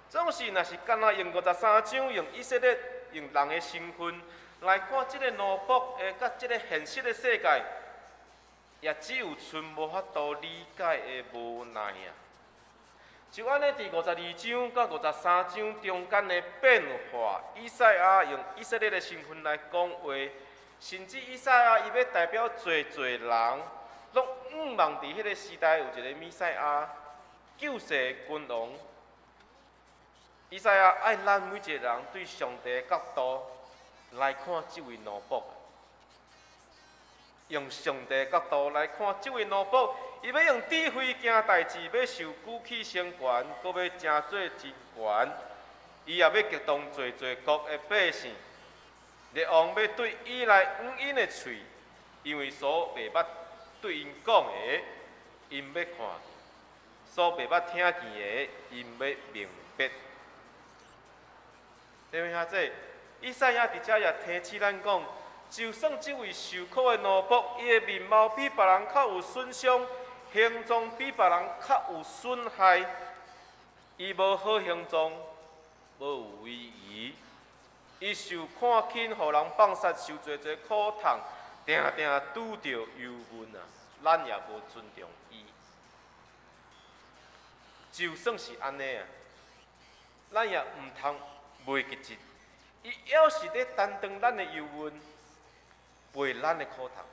总是，若是干那用53章用以色列用人的身份来看即个奴仆的甲即个现实的世界，也只有剩无法度理解的无奈啊。就安尼，第52章到53章中间的变化，以赛亚用以色列的身份来讲话，甚至以赛亚伊要代表侪人，拢望伫迄个时代有一个弥赛亚救世君王。以赛亚爱咱每一个人对上帝的角度来看这位奴仆，用上帝的角度来看这位奴仆，伊要用智慧行代志，要受举起升悬，搁要正做真悬，伊也要激动侪国的百姓，列王要对伊来捂因的喙，因为所袂捌对因讲的，因要看；所袂捌听见的，因要明白。弟兄兄弟，以赛亚伫遮也提醒咱讲，就算这位受苦的奴仆，伊的面貌比别人较有损伤，形状比别人较有损害，伊无好形状，无有威仪，伊受看轻，互人放杀，受侪侪苦痛，定定拄着忧闷啊，咱也无尊重伊。就算是安尼啊，咱也毋通袂记记，伊要是咧担当咱的忧闷，背咱的苦痛，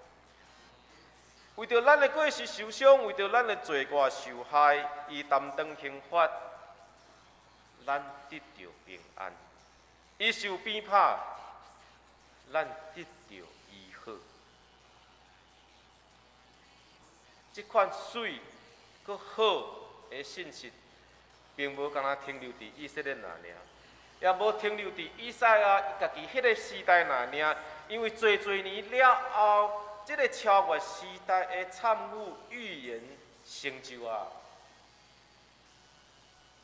为着咱的过失受伤，为着咱的罪过受害，伊担当刑罚，咱得着平安；伊受鞭拍，咱得着医好。这款水佮好的信息，并无敢若停留伫以色列那尔，也无停留伫以赛亚家己迄个时代那尔。因为侪年了后，这个超越时代的惨误预言成就啊！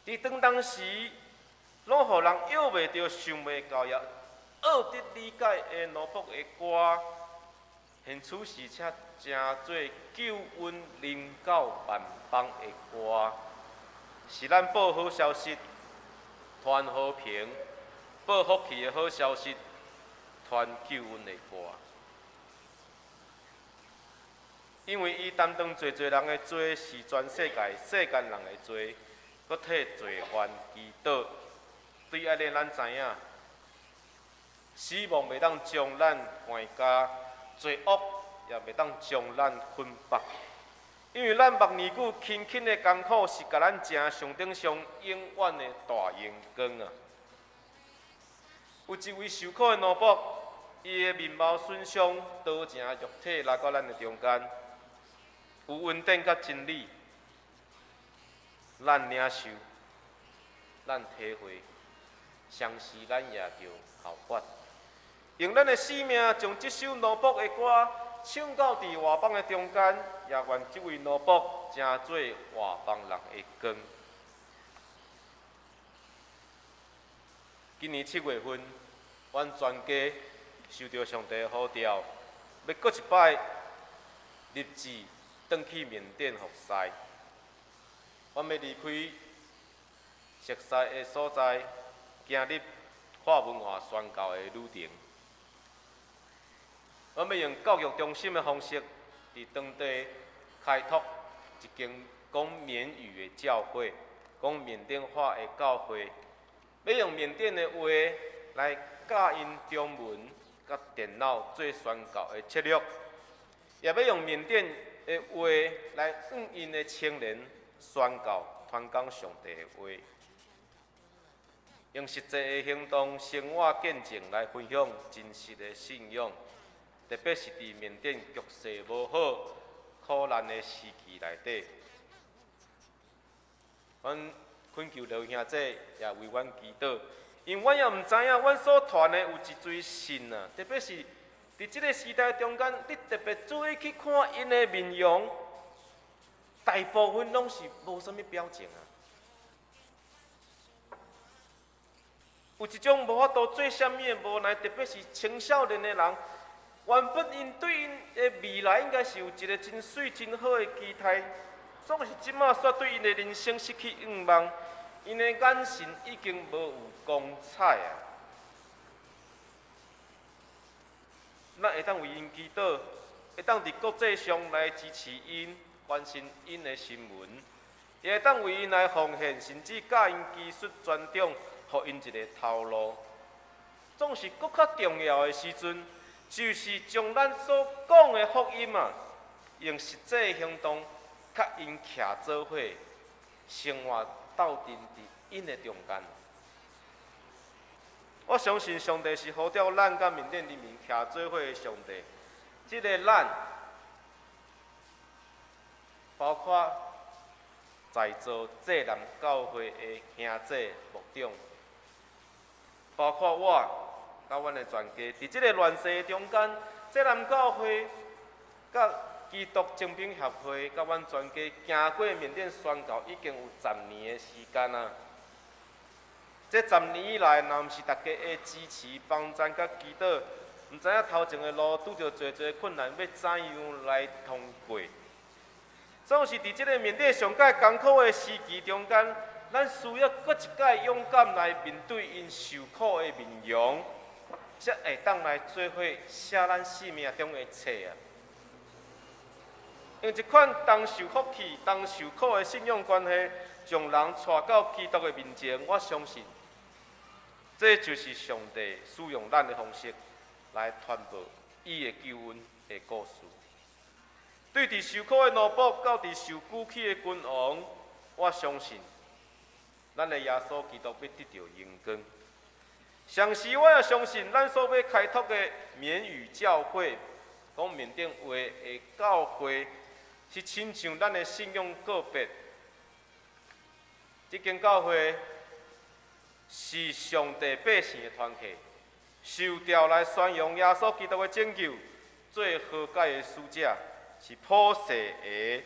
伫当时，拢互人约袂着、想袂到，也学得理解的奴仆的歌，现此时且诚做救恩临到万邦的歌，是咱报好消息、传和平、报福气的好消息。传救恩的歌，因为伊担当侪人的罪，是全世间人的罪，搁替罪犯祈祷。对安尼，咱知影，死亡袂当将咱关家，罪恶也袂当将咱捆绑。因为咱目年久轻轻的艰苦，是甲咱正上顶上永远的大荣光啊！有一位受苦的奴仆，伊的面貌损伤，刀正肉体来到咱的中间，有恩典甲真理，咱领受，咱体会，相时咱也着效法，用咱的生命将这首奴仆的歌唱到伫外邦的中间，也愿这位奴仆成做外邦人的光。今年7月份，阮全家受到上帝的呼召，要搁一摆立志转去缅甸服侍。阮要离开熟悉的所在，行入跨文化宣教的旅程。阮要用教育中心的方式，伫当地开拓一间讲缅语的教会，讲缅甸话的教会。要用缅甸的话来教因中文甲电脑做宣教的策略，也要用缅甸的话来向因的青年宣教、传讲上帝的话，用实际的行动、生活见证来分享真实的信仰，特别是伫缅甸局势无好、苦难的时期内底，阮恳求弟兄姐也为阮祈祷，因为阮也毋知影，阮所传的有一堆信啊，特别是伫即个时代中间，你特别注意去看因的面容，大部分拢是无啥物表情啊。有一种无法度做啥物的无奈，特别是青少年的人，原本因对因的未来应该是有一个真水、真好的期待，总是即马煞对因的人生失去愿望。因的眼神已经无有光彩啊！咱会当为因祈祷，会当伫国际上来支持因，关心因的新闻，也会当为因来奉献，甚至教因技术专长，互因一个头路。总是搁较重要的时阵，就是将咱所讲的福音啊，用实际的行动，甲因徛做伙，生活斗阵伫因的中间。我相信上帝是呼召咱甲缅甸人民徛做伙的上帝。即个咱，包括在座济南教会的兄姐牧长，包括我甲阮的全家，伫即个乱世中间，济南教会甲基督精兵协会甲阮全家行过缅甸宣教已经有10年的时间啊。这10年以来，若毋是大家的支持、帮赞甲祈祷，毋知影头前的路拄着侪侪困难，要怎样来通过？总是伫即个面对上界艰苦的时期中间，咱需要搁一届勇敢来面对因受苦的面容，才会当来做伙写咱生命中的册啊！用一款当受福气、当受苦的信仰关系，将人带到基督的面前，我相信，这就是上帝使用咱的方式来传播伊的救恩的故事。对伫受苦的奴仆到伫受举起的君王，我相信，咱的耶稣基督要得到荣光。同时，我也相信，咱所要开拓的免语教会，讲面顶话的教会，是亲像咱的信仰个别。这间教会是上帝百姓的团体，受调来宣扬耶稣基督的拯救，做和解的使者。是普世的，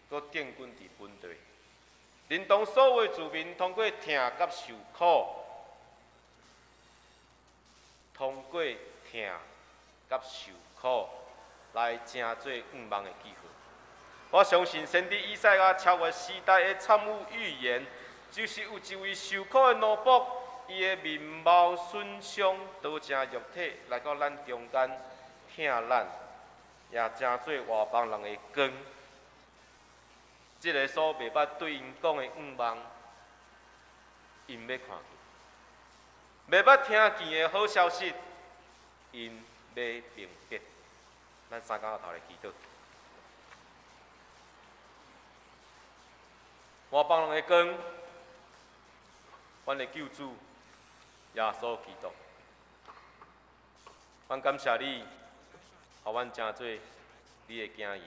搁建军伫本地，连同所有的住民通过听甲受苦，通过听甲受苦来成做愿望的记号。我相信先知以赛亚超越时代的参悟预言，就是有一位受苦的奴仆，伊的面貌损伤，刀正肉体来到咱中间，听咱。也真做外邦人的光，这个所袂捌对因讲的愿望，因要看见；袂捌听见的好消息，因要明白。咱三讲头来祈祷。外邦人的光，阮的救主耶稣基督，阮感谢你。互阮成做你的囝儿，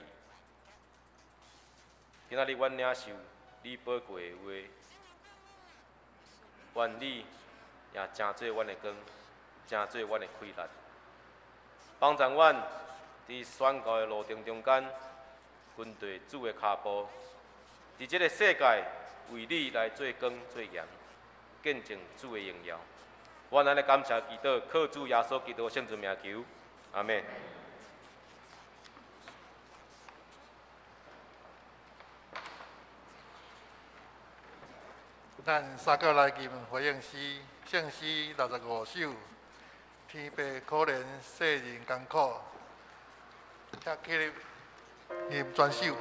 今仔日阮领受你宝贵的话，愿你也成做阮的光，成做阮的快乐，帮助阮伫宣告的路程中间，跟随主的脚步，伫这个世界为你来做光做盐，见证主的荣耀。阮安尼感谢祈祷，靠主耶稣基督的圣子名求，阿门。咱三个来念回应诗，圣诗65首。天父可怜世人艰苦，请起立念全首。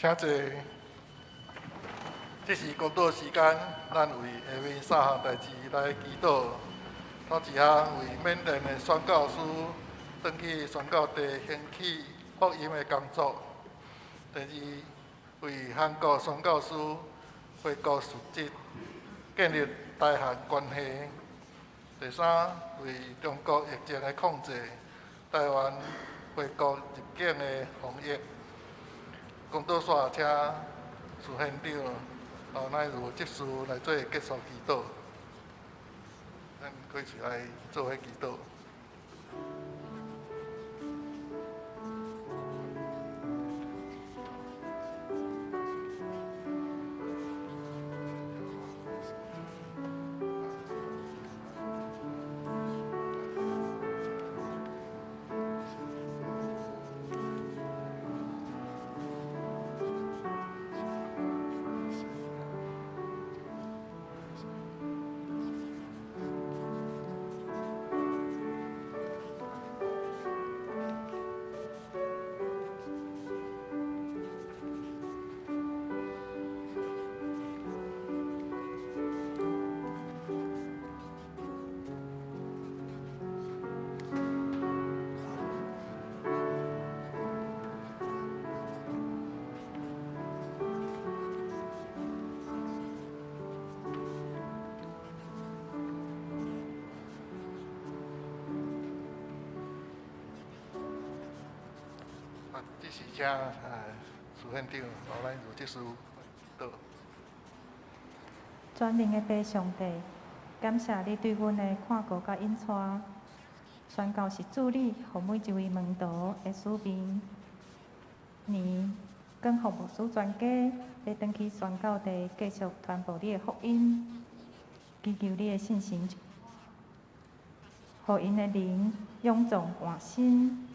请坐。这是公道时间，咱为下面3项代志来祈祷。头一项为缅甸的宣教师转去宣教地兴起福音的工作；第二，为韩国宣教师恢复实质，建立台韩关系；第三，为中国疫情的控制，台湾恢复入境的防疫。公道煞请苏县长后乃如执事来做结束祈祷。咱开始来做伙祈祷。这是请苏县长后来如执事祷。全能的父上帝，感谢你对阮的看顾甲引带，宣教是助力，互每一位门徒的使命。你更互牧师全家要转去宣教地，继续传播你的福音，祈求你的信心，互因的灵勇壮换新，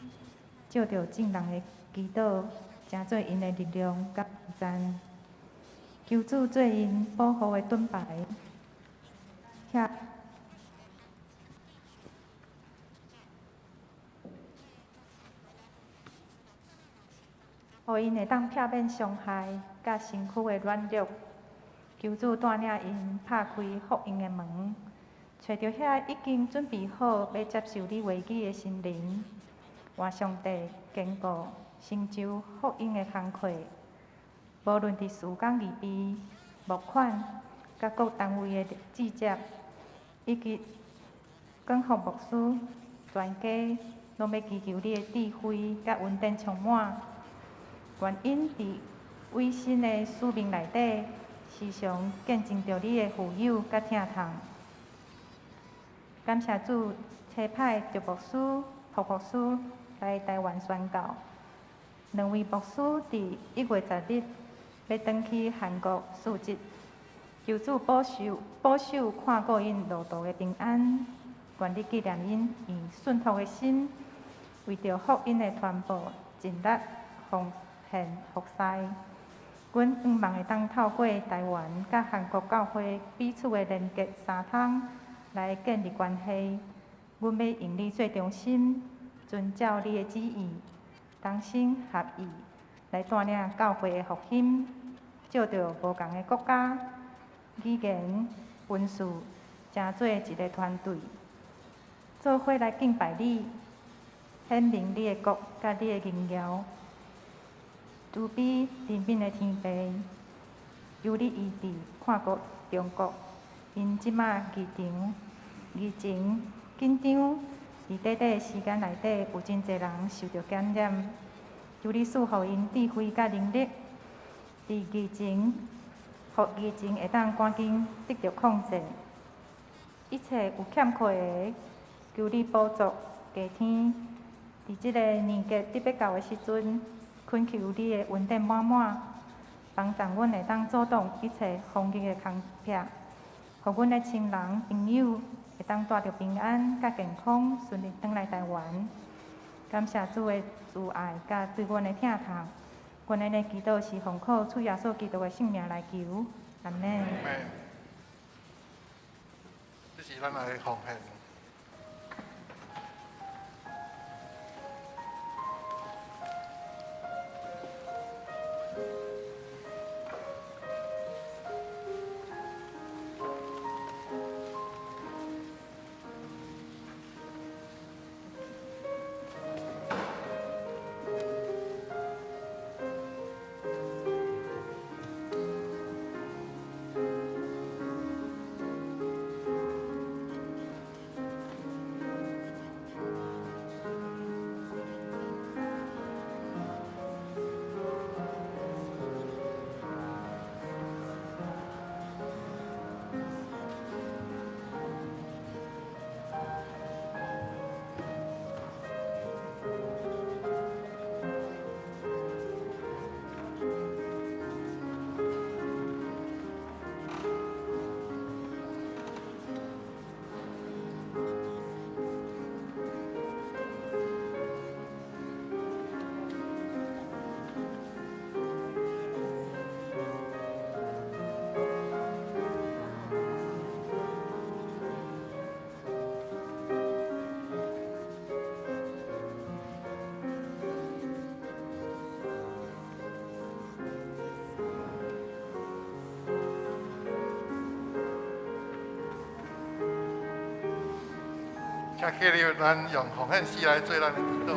照着正人的祈祷，成做因的力量甲赞。求主做因保护的盾牌，互因会当避免伤害甲身躯的软弱。求主带领因拍开福音的门，找到遐已经准备好要接受你话语的心灵，换上帝坚固成就福音的工课。无论伫事工预备、募款，甲各单位的制作，以及广福牧师全家，拢要祈求你的智慧甲稳定充满。愿因伫委身的使命内底，时常见证着你的富有甲疼痛。感谢主差派着牧师、托牧师来台湾宣教。2位牧师伫1月10日要转去韩国述职，求主保守看顾因路途的平安。愿你纪念因以顺服的心，为着福音的传播，尽力奉献服侍。阮希望会当透过台湾甲韩国教会彼此的连结相通，来建立关系。阮要用你最中心，遵照你的旨意，同心合意，来带领教会的复兴，照着无同的国家、语言、文字，成做一个团队，做伙来敬拜你，显明你的国甲你的荣耀。慈悲怜悯的天父，由你医治看顾中国，因即马疫情紧张，伫短短的时间内底，有真侪人受到感染。求你赐予因智慧甲能力，伫疫情会当赶紧得到控制。一切有欠缺的，求你补助加添。伫即个年节特别到的时阵，恳求你的恩典满满，帮助阮会当阻挡一切防疫的工作，互阮的亲人朋友会当带着平安甲健康顺利返来台湾。感谢主的慈爱甲对阮的疼痛，阮安尼祈祷是奉靠主耶稣基督的圣名来求，阿门。这是咱来奉献。请继续咱用奉献诗来做咱的祈祷。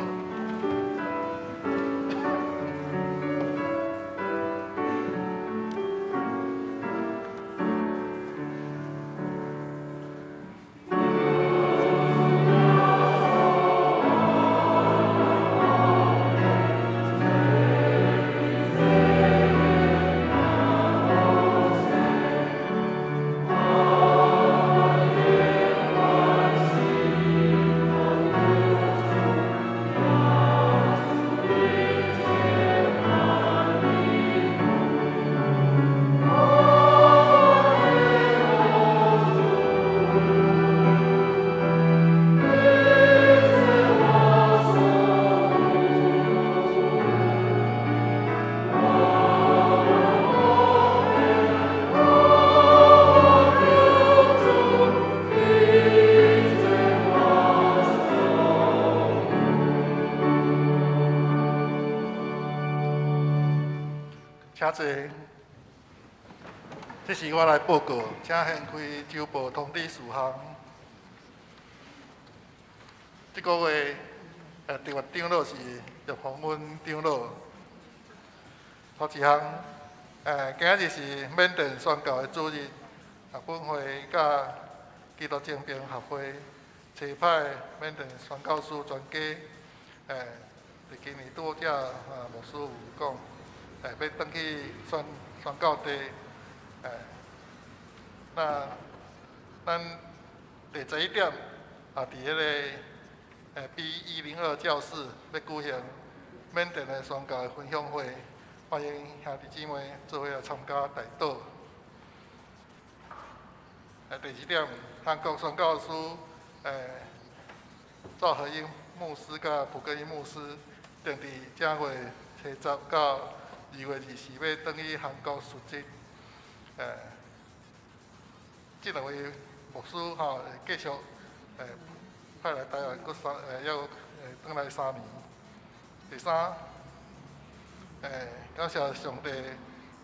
请坐。这是我来报告，请掀开州部通知事项。这个月，地方长老是叶宏文长老。头一项，今日是缅甸宣教的主日，本会甲基督精兵合会找派缅甸宣教师专家，伫今年拄则牧师有讲。要转去宣教地，那咱第11点伫迄个B102教室要举行缅甸的宣教的分享会，欢迎兄弟姊妹做伙来参加代祷。第2点，韩国宣教师赵和英牧师甲蒲根英牧师定伫正月初10到2月24要转去韩国述职，这两位牧师会继续派来台湾，要转来3年。第3，感谢上帝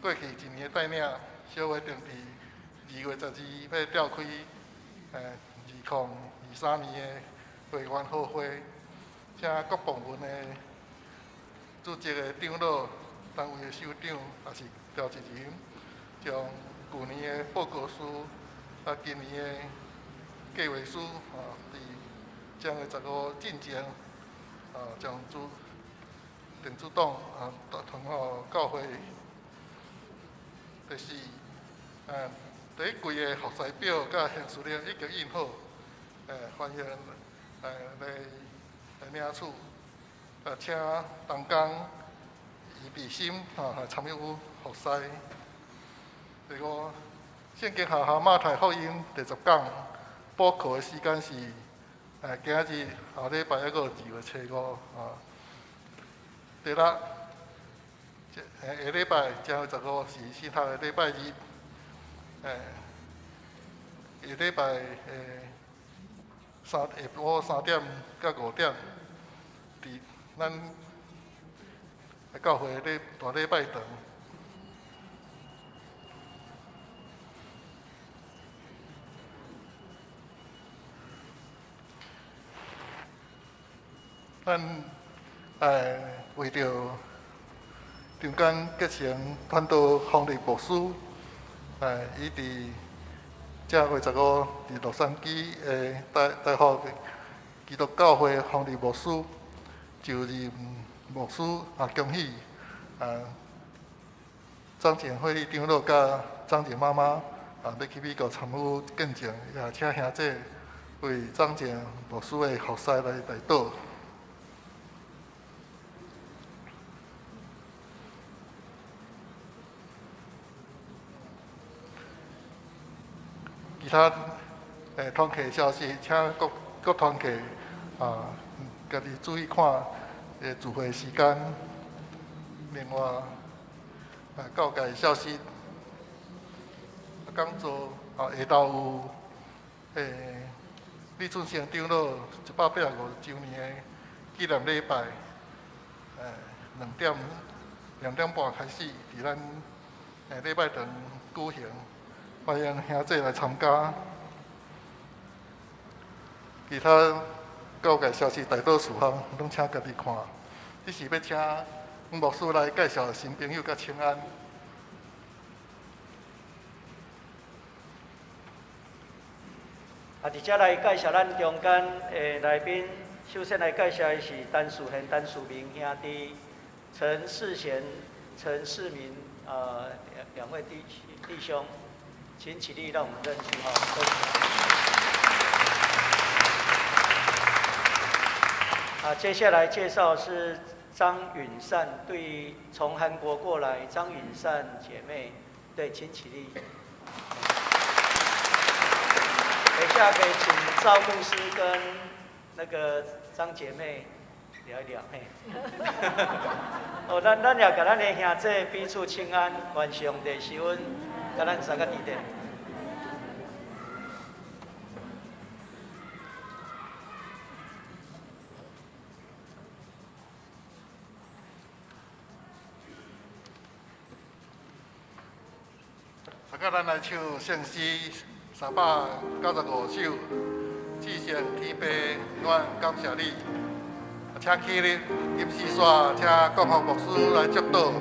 过去1年的带领，小会定伫2月12要召开2023年的会员好会，请各部门的组织的长老。单位的首长也是调一人，将去年的报告书、今年的计划书，伫将月15进前，将电子档传予教会。第4，第1季的学习表甲行事历已经印好，欢迎来领取，请同工。备心来参与学习。第5，圣经学校马太福音第10讲，补课的时间是今日下礼拜2月初5。第6，下礼拜正月15是新读的礼拜日。下礼拜下晡3点到5点，伫咱教会的大礼拜堂，咱为着中间结成传道方力牧师，伊伫正月15伫洛杉矶大学基督教会方力牧师就任。牧师恭喜张前会理长老甲张前妈妈要去美国参与见证，也请兄弟为张前牧师的学习来代祷。其他团契消息，请各团契家己注意看。聚会时间，另外教界消息，讲座下昼有李春生长老150周年的纪念礼拜2点半开始，伫咱礼拜堂举行，欢迎兄弟来参加。其他教界消息大多数项拢请家己看。只是要请牧师来介绍新朋友甲请安。伫遮来介绍咱中间的来宾，首先来介绍的是陈树贤、陈树明兄弟，陈世贤、陈世民，两位弟兄，请起立让我们认识哈。接下来介绍是张允善，从韩国过来，张允善姐妹，对，请起立。等一下可以请赵牧师跟那个张姐妹聊一聊，嘿。咱也甲咱的兄弟彼此请安，愿上帝施恩，甲咱三个弟弟。大家咱来唱圣诗395首，至圣天父，阮感谢你。请起立，吟诗煞，请国学牧师来祝祷。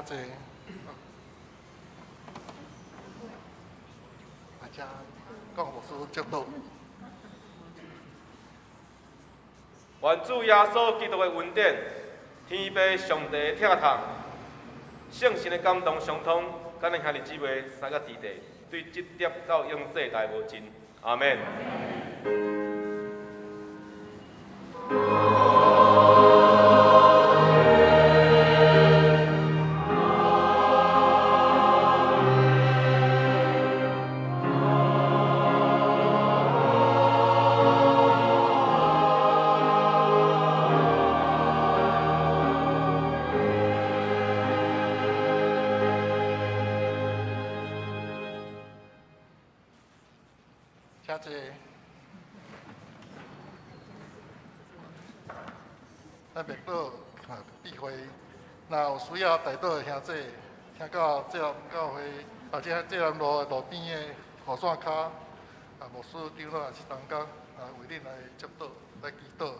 谢谢。大家讲牧师祝祷。愿主耶稣基督的恩典、天父上帝的疼痛、圣神的感动相通，咱的兄弟姊妹三个弟弟，对这点到永世大无尽。阿门。谢谢。咱别岛闭会，若有需要带岛的兄弟，请到这南教会，或者这南路路边的雨伞卡，牧师长老也是同工，为恁来接岛来祈祷。